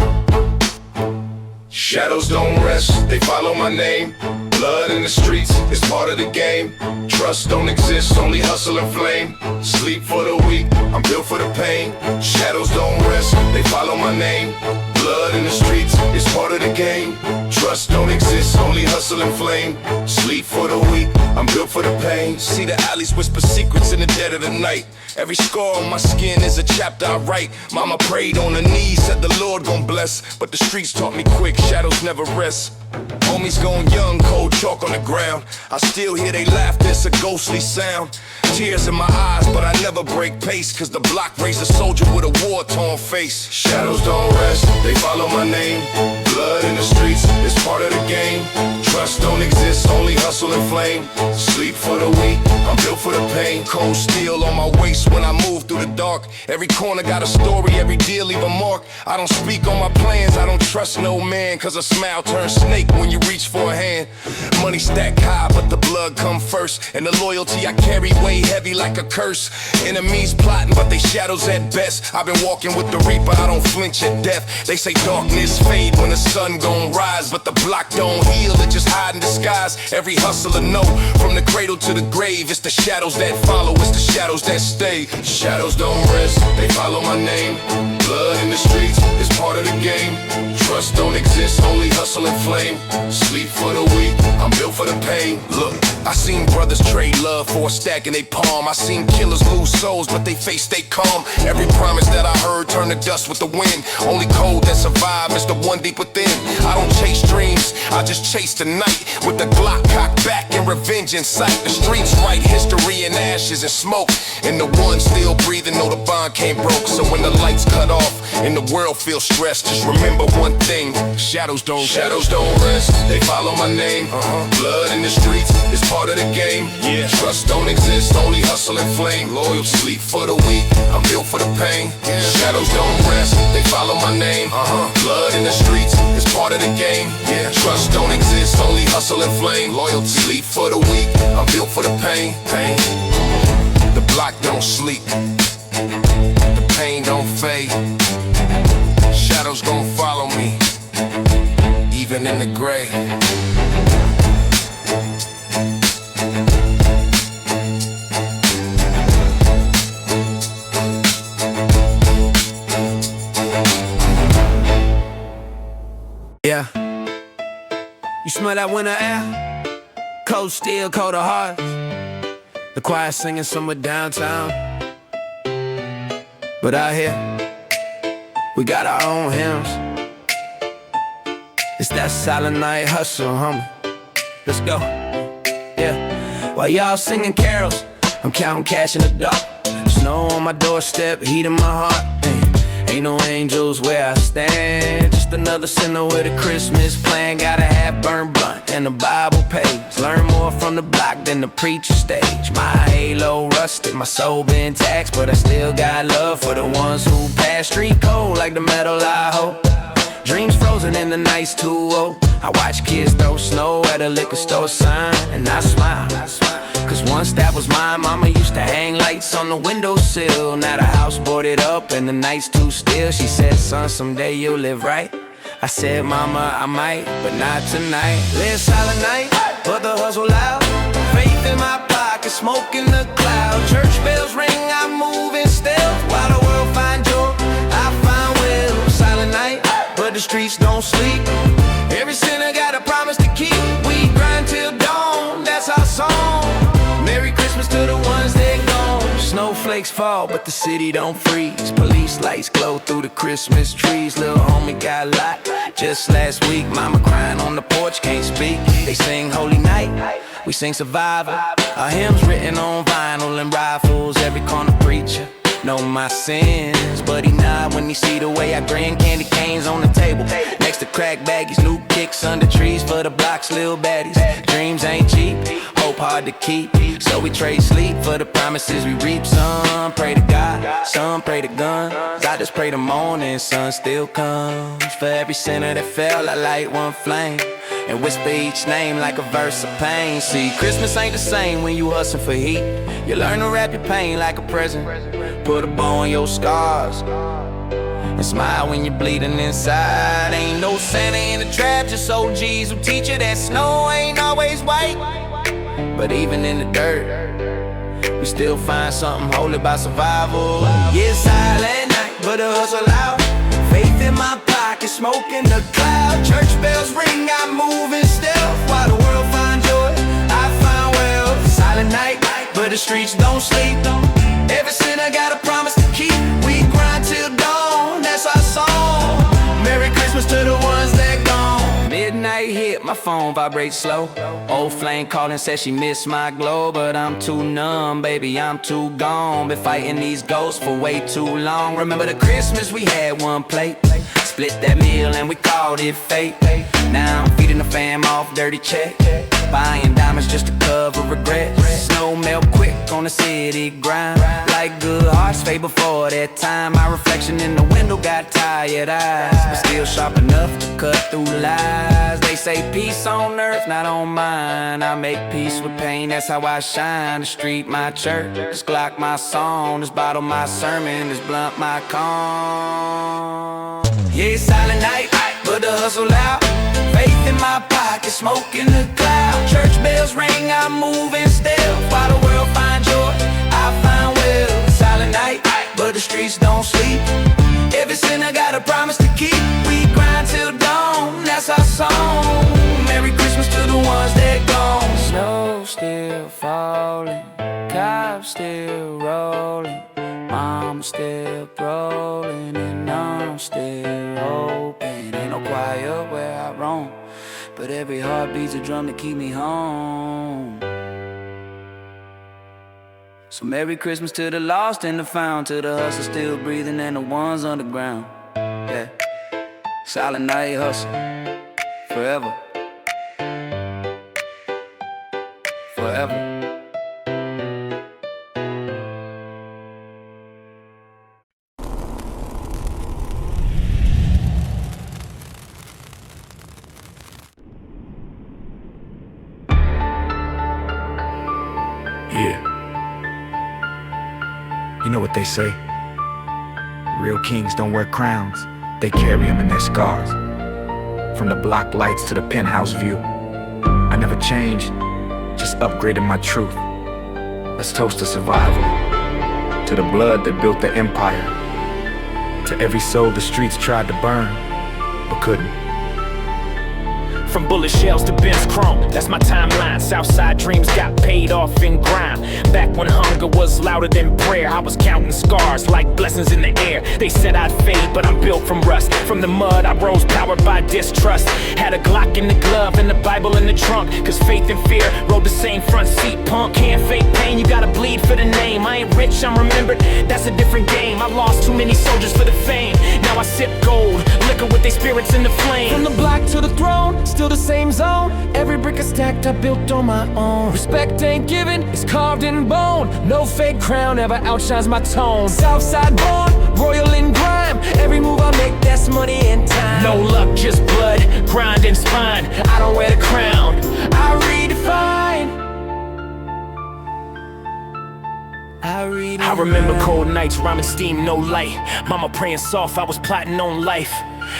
Shadows don't rest, they follow my name. Blood in the streets is part of the game. Trust don't exist, only hustle and flame. Sleep for the weak, I'm built for the pain. Shadows don't rest, they follow my name. Blood in the streets is part of the game. Trust don't exist, only hustle and flame. Sleep for the weak, I'm built for the pain. See the alleys whisper secrets in the dead of the night. Every scar on my skin is a chapter I write. Mama prayed on her knees, said the Lord gon' bless. But the streets taught me quick, shadows never rest. Homies going young, cold chalk on the ground. I still hear they laughter, it's a ghostly sound. Tears in my eyes, but I never break pace. Cause the block raised a soldier with a war-torn face. Shadows don't rest, they follow my name. Blood in the streets is part of the game. Trust don't exist, only hustle and flame. Sleep for the weak, I'm built for the pain. Cold steel on my waist when I move through the dark. Every corner got a story, every deal leave a mark. I don't speak on my plans, I don't trust no man. Cause a smile turns snake when you reach for a hand. Money stack high, but the blood come first. And the loyalty I carry weigh heavy like a curse. Enemies plotting, but they shadows at best. I've been walking with the reaper, I don't flinch at death. They say darkness fade when the sun gon' rise, but the block don't heal, it just hide in disguise. Every hustler know, from the cradle to the grave, it's the shadows that follow, it's the shadows that stay. Shadows don't rest, they follow my name. Blood in the streets is part of the game. Trust don't exist, only hustle and flame. Sleep for the weak, I'm built for the pain. Look, I seen brothers trade love for a stack in they palm. I seen killers lose souls, but they face stay calm. Every promise that I heard turned to dust with the wind. Only cold that survived is the one deep within. I don't chase dreams, I just chase the night. With the Glock cocked back and revenge in sight. The streets write history in ashes and smoke, and the one still breathing know the bond can't broke. So when the lights cut off and the world feels stressed, just remember one thing: shadows don't rest. They follow my name. Blood in the streets is part of the game. Trust don't exist, only hustle and flame. Loyal sleep for the weak, I'm built for the pain. Shadows don't rest. They follow my name. Blood in the streets is part of the game. Trust don't exist, only hustle and flame. Loyal sleep for the weak, I'm built for the pain. The block don't sleep, the pain don't fade. Shadows gon' follow me, even in the gray. Yeah. You smell that winter air? Cold steel, cold of heart. The choir singing somewhere downtown. But out here, we got our own hymns. It's that silent night hustle, homie. Let's go. Yeah. While y'all singing carols, I'm counting cash in the dark. Snow on my doorstep, heat in my heart. Ain't no angels where I stand. Just another sinner with a Christmas plan. Got a half-burned blunt and a Bible page. Learn more from the block than the preacher stage. My halo rusted, my soul been taxed, but I still got love for the ones who pass. Street cold like the metal I hope. Dreams frozen in the nights too old. I watch kids throw snow at a liquor store sign, and I smile. Cause once that was mine, mama used to hang lights on the windowsill. Now the house boarded up and the night's too still. She said, son, someday you'll live right. I said, mama, I might, but not tonight. Live silent night, but the hustle loud. Faith in my pocket, smoke in the cloud. Church bells ring, I'm moving still. While the world find joy, I find will. Silent night, but the streets don't sleep. Every sinner got a promise to keep. We grind till dawn, that's our song. Merry Christmas to the ones that gone. Snowflakes fall, but the city don't freeze. Police lights glow through the Christmas trees. Little homie got locked just last week. Mama crying on the porch, can't speak. They sing Holy Night, we sing Survivor. Our hymns written on vinyl and rifles. Every corner preacher know my sins, but he nod when he see the way I grin. Candy canes on the table next to crack baggies. New kicks under trees for the blocks, little baddies. Dreams ain't cheap, hope hard to keep, so we trade sleep for the promises we reap. Some pray to God, some pray to guns. I just pray the morning sun still comes. For every sinner that fell, I light one flame and whisper each name like a verse of pain. See, Christmas ain't the same when you hustling for heat. You learn to wrap your pain like a present. Put a bow on your scars and smile when you're bleeding inside. Ain't no Santa in the trap, just OGs who teach you that snow ain't always white. But even in the dirt, we still find something holy about survival. Yeah, silent night, but the hustle out. Faith in my pocket, smoke in the cloud. Church bells ring, I'm moving still. While the world finds joy, I find well. Silent night, but the streets don't sleep. Every sinner got a promise to keep. We grind till dawn, that's our song. Merry Christmas to the ones that gone. Midnight hit, my phone vibrates slow. Old flame calling, said she missed my glow. But I'm too numb, baby, I'm too gone. Been fighting these ghosts for way too long. Remember the Christmas we had one plate. Split that meal and we called it fate. Now I'm feeding the fam off dirty check. Buying diamonds just to cover regret. Snow melt quick on the city grind. Like good hearts fade before that time. My reflection in the window got tired eyes, but still sharp enough to cut through lies. They say peace on earth, not on mine. I make peace with pain, that's how I shine. The street my church, this Glock my song. This bottle my sermon, this blunt my calm. Yeah, silent night, but the hustle out. Faith in my pocket, smoke in the cloud. Church bells ring, I'm moving still. While the world finds joy, I find will. Silent night, but the streets don't sleep. Every song. Merry Christmas to the ones that gone. Snow still falling, cops still rolling, mom still rolling, and I'm still open. Ain't no quiet where I roam, but every heart beats a drum to keep me home. So Merry Christmas to the lost and the found, to the hustle still breathing and the ones underground. Yeah, silent night hustle, forever, forever. Yeah. You know what they say? Real kings don't wear crowns, they carry them in their scars. From the block lights to the penthouse view, I never changed, just upgraded my truth. Let's toast to survival, to the blood that built the empire, to every soul the streets tried to burn, but couldn't. From bullet shells to Ben's chrome, that's my timeline. Southside dreams got paid off in grime. Back when hunger was louder than prayer, I was counting scars like blessings in the air. They said I'd fade, but I'm built from rust. From the mud I rose, powered by distrust. Had a Glock in the glove and the Bible in the trunk, cause faith and fear rode the same front seat, punk. Can't fake pain, you gotta bleed for the name. I ain't rich, I'm remembered, that's a different game. I lost too many soldiers for the fame. Now I sip gold, liquor with their spirits in the flame. From the block to the throne, still the same zone. Every brick is stacked, I built on my own. Respect ain't given, it's carved in bone. No fake crown ever outshines my tone. Southside born, royal in grime. Every move I make, that's money and time. No luck, just blood, grind and spine. I don't wear the crown, I redefine. I remember cold nights, rhyming steam, no light. Mama praying soft, I was plotting on life.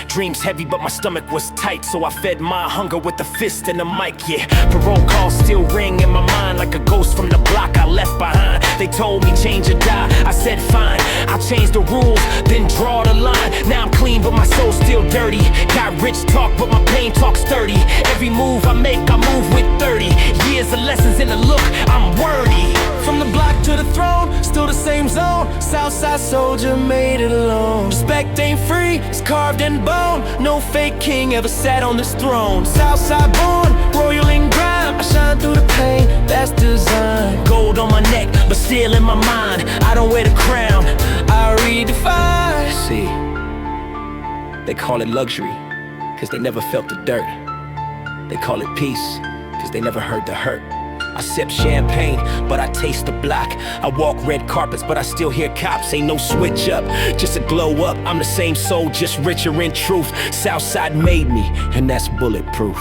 Dreams heavy, but my stomach was tight, so I fed my hunger with a fist and a mic, yeah. Parole calls still ring in my mind like a ghost from the block I left behind. They told me change or die, I said fine. I'll change the rules, then draw the line. Now I'm clean, but my soul's still dirty. Got rich talk, but my pain talks sturdy. Every move I make, I move with 30 years of lessons in the look, I'm wordy. From the block to the throne, still the same zone. Southside soldier made it alone. Respect ain't free, it's carved in bone. No fake king ever sat on this throne. Southside born, royal in grime. I shine through the pain, that's design. Gold on my neck, but still in my mind. I don't wear the crown, I redefine. See, they call it luxury, cause they never felt the dirt. They call it peace, cause they never heard the hurt. I sip champagne, but I taste the block. I walk red carpets, but I still hear cops. Ain't no switch up, just a glow up. I'm the same soul, just richer in truth. Southside made me, and that's bulletproof.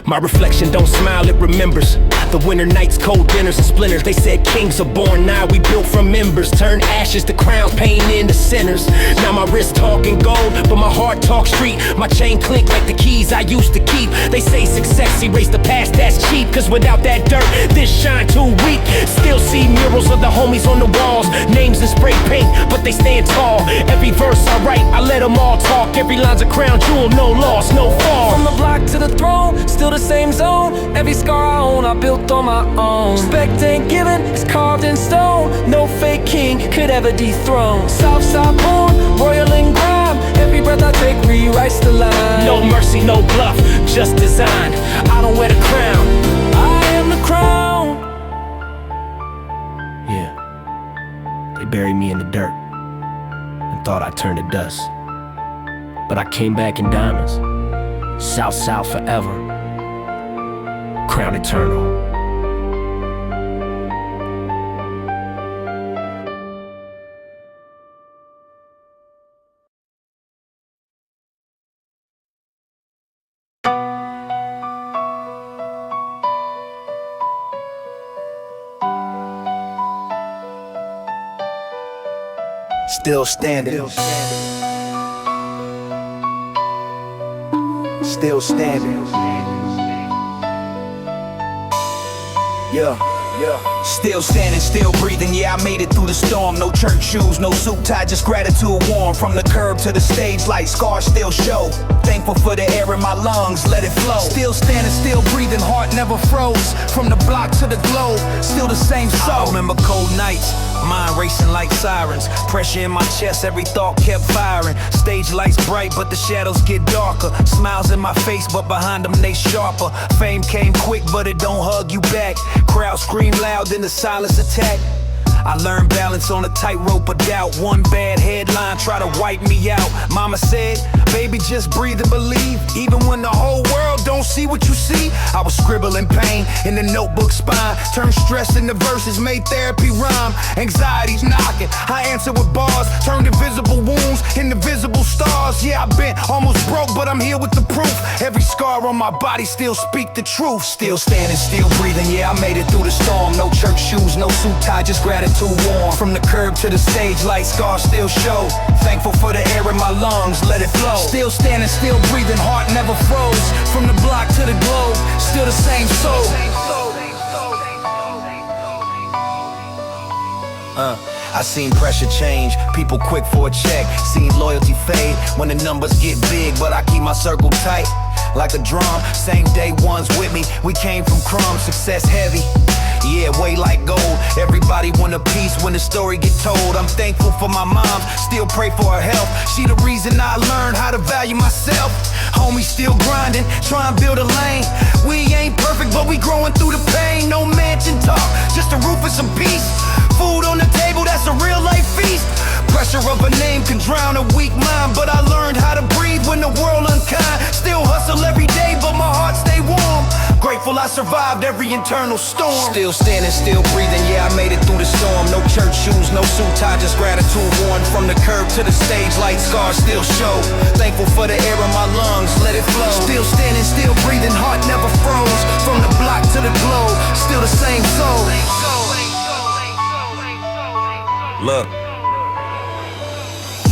My reflection don't smile, it remembers the winter nights, cold dinners and splinters. They said kings are born, now we built from embers. Turn ashes to crowns, pain into sinners. Now my wrist talking gold, but my heart talks street. My chain clink like the keys I used to keep. They say success erase the past, that's cheap. Cause without that dirt, this shine too weak. Still see murals of the homies on the walls. Names in spray paint, but they stand tall. Every verse I write, I let them all talk. Every line's a crown jewel, no loss, no fall. From the block to the throne, still the same zone. Every scar I own, I built on my own. Respect ain't given, it's carved in stone. No fake king could ever dethrone. Southside born, royal in grime. Every breath I take rewrites the line. no mercy, no bluff, just design. I don't wear the crown, I am the crown. Yeah, they buried me in the dirt and thought I turned to dust. But I came back in diamonds. South, South forever. Crown eternal. Still standing. Still standing. Yeah. Still standing, still breathing, yeah, I made it through the storm. No church shoes, no suit tie, just gratitude warm. From the curb to the stage light, scars still show. Thankful for the air in my lungs, let it flow. Still standing, still breathing, heart never froze. From the block to the globe, still the same soul. I remember cold nights, mind racing like sirens. Pressure in my chest, every thought kept firing. Stage lights bright, but the shadows get darker. Smiles in my face, but behind them they sharper. Fame came quick, but it don't hug you back. Crowd scream loud, then the silence attack. I learned balance on a tightrope of doubt. One bad headline try to wipe me out. Mama said, baby, just breathe and believe. Even when the whole world don't see what you see. I was scribbling pain in the notebook spine. Turned stress into verses, made therapy rhyme. Anxiety's knocking, I answer with bars. Turned invisible wounds into visible stars. Yeah, I've been almost broke, but I'm here with the proof. Every scar on my body still speak the truth. Still standing, still breathing, yeah, I made it through the storm. No church shoes, no suit tie, just gratitude warm. From the curb to the stage light, scars still show. Thankful for the air in my lungs, let it flow. Still standing, still breathing, heart never froze. From the block to the globe, still the same soul. I seen pressure change, people quick for a check. Seen loyalty fade when the numbers get big, but I keep my circle tight like a drum. Same day ones with me, we came from crumbs, success heavy. Yeah, way like gold. Everybody want a piece when the story get told. I'm thankful for my mom, still pray for her health. She the reason I learned how to value myself. Homie still grinding, try and build a lane. We ain't perfect, but we growing through the pain. No mansion talk, just a roof and some peace. Food on the table, that's a real life feast. Pressure of a name can drown a weak mind, but I learned how to breathe when the world unkind. Still hustle every day, but my heart stay warm. Grateful I survived every internal storm. Still standing, still breathing, yeah, I made it through the storm. No church shoes, no suit tie, just gratitude worn. From the curb to the stage, light scars still show. Thankful for the air in my lungs, let it flow. Still standing, still breathing, heart never froze. From the block to the globe, still the same soul. Look,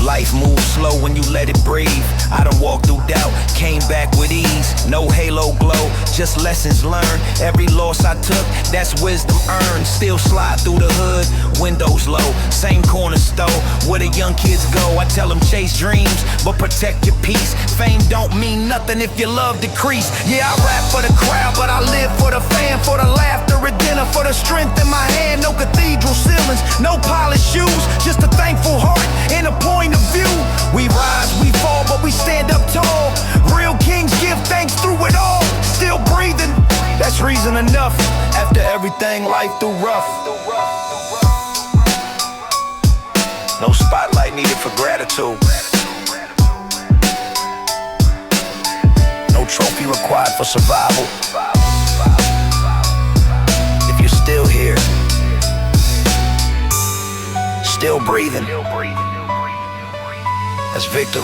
life moves slow when you let it breathe. I done walked through doubt, came back with ease. No halo glow, just lessons learned. Every loss I took, that's wisdom earned. Still slide through the hood, windows low. Same corner store, where the young kids go. I tell them chase dreams, but protect your peace. Fame don't mean nothing if your love decrease. Yeah, I rap for the crowd, but I live for the fan. For the laughter at dinner, for the strength in my hand. No cathedral ceilings, no polished shoes. Just a thankful heart and a point of view. We rise, we fall, but we stand up tall. Real kings give thanks through it all. Still breathing, that's reason enough. After everything life threw rough. No spotlight needed for gratitude. No trophy required for survival. If you're still here, still breathing, that's victory.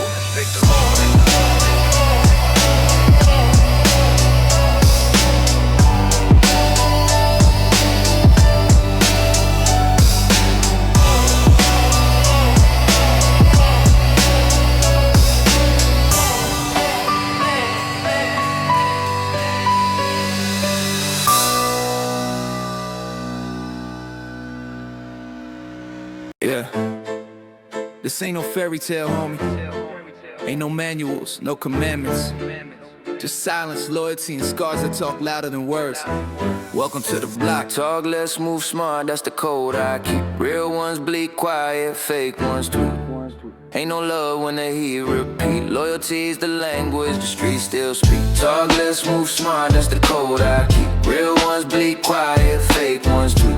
Yeah, this ain't no fairy tale, homie. Ain't no manuals, no commandments. Just silence, loyalty, and scars that talk louder than words. Welcome to the block. Talk less, move smart, that's the code I keep. Real ones bleed quiet, fake ones tweet. Ain't no love when they hear repeat. Loyalty's the language, the streets still speak. Talk less, move smart, that's the code I keep. Real ones bleed quiet, fake ones tweet.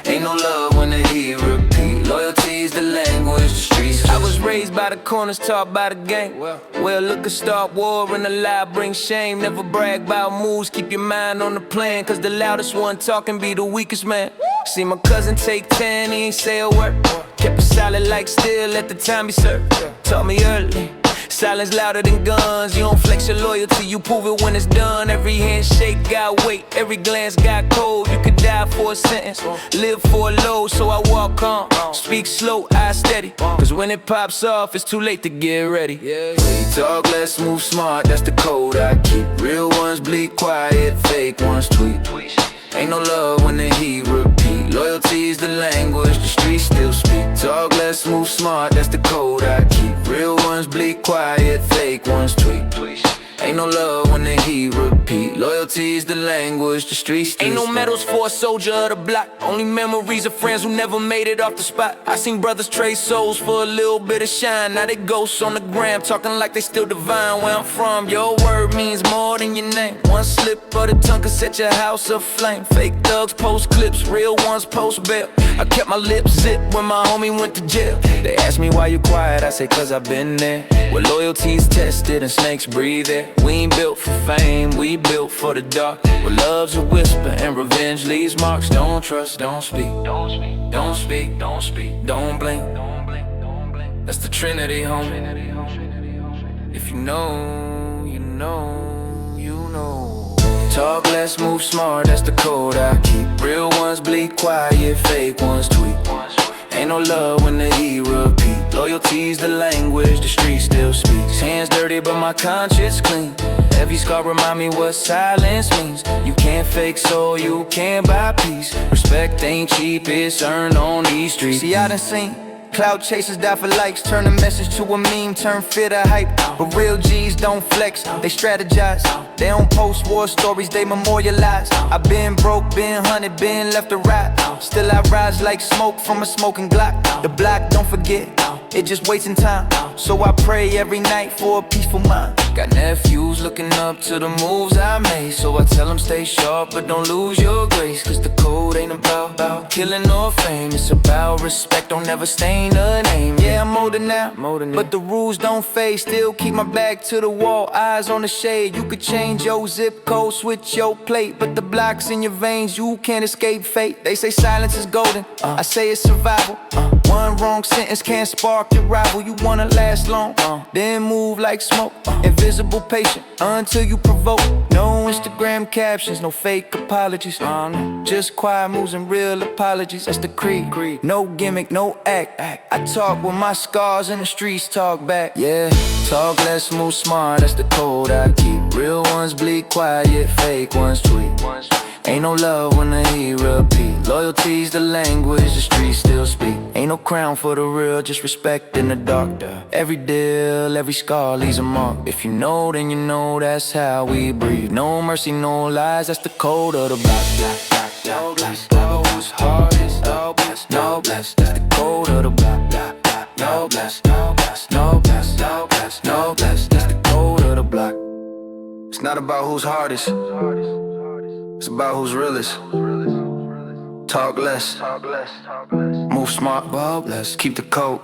Ain't no love when they hear repeat. Loyalty's the language, the streets. I was raised by the corners, taught by the gang. Well, look at start war and the lie bring shame. Never brag about moves, keep your mind on the plan. Cause the loudest one talking be the weakest man. See my cousin take 10, he ain't say a word. Kept it solid like steel at the time he served. Taught me early, silence louder than guns. You don't flex your loyalty, you prove it when it's done. Every handshake got weight, every glance got cold. You could die for a sentence, live for a load. So I walk calm, speak slow, eyes steady. Cause when it pops off, it's too late to get ready. Talk less, move smart, that's the code I keep. Real ones bleed quiet, fake ones tweet. Ain't no love when the heat repeat. smart, that's the code I keep. Real ones bleed quiet, fake ones tweet. Ain't no love when the heat repeat. Loyalty's the language, the streets. Ain't no medals for a soldier of the block. Only memories of friends who never made it off the spot. I seen brothers trade souls for a little bit of shine. Now they ghosts on the gram, talking like they still divine. Where I'm from, your word means more than your name. One slip of the tongue could set your house aflame. Fake thugs post clips, real ones post bail. I kept my lips zipped when my homie went to jail. They asked me why you quiet, I say cause I've been there. Where loyalty's tested and snakes breathe there. We ain't built for fame, we built for the dark. Where love's a whisper and revenge leaves marks. Don't trust, don't speak. Don't speak, don't speak, don't blink. That's the Trinity, homie. If you know, you know, you know. Talk less, move smart, that's the code I keep. Real ones bleed quiet, fake ones tweet. Ain't no love when the heat repeat. Loyalty's the language, the street still speaks. Hands dirty but my conscience clean. Every scar remind me what silence means. You can't fake soul, you can't buy peace. Respect ain't cheap, it's earned on these streets. See, I done seen cloud chasers die for likes. Turn a message to a meme, turn fear to hype. But real G's don't flex, they strategize. They don't post war stories, they memorialize. I been broke, been hunted, been left to rot. Still I rise like smoke from a smoking Glock. The block, don't forget, it just waits in time. So I pray every night for a peaceful mind. Got nephews looking up to the moves I made. So I tell them stay sharp but don't lose your grace. Cause the code ain't about killing or fame. It's about respect, don't ever stain a name. Yeah, I'm older now, but the rules don't fade. Still keep my back to the wall, eyes on the shade. You could change your zip code, switch your plate, but the block's in your veins, you can't escape fate. They say silence is golden, I say it's survival. One wrong sentence can't spark your rival. You wanna last long, then move like smoke. Invisible patient until you provoke. No Instagram captions, no fake apologies. Just quiet moves and real apologies. That's the creed. No gimmick, no act. I talk with my scars and the streets talk back. Yeah, talk less, move smart. That's the code I keep. Real ones bleed quiet, fake ones tweet. Ain't no love when the heat repeat. Loyalty's the language, the streets still speak. Ain't no crown for the real, just respect in the dark. Every deal, every scar leaves a mark. If you know, then you know that's how we breathe. No mercy, no lies, that's the code of the block. No bless, no who's hardest. No bless, no bless, that's the code of the block. No bless, no bless, no bless, no bless, no bless, that's the code of the block. It's not about who's hardest. It's about who's realest. Talk less, move smart, but less. Keep the code.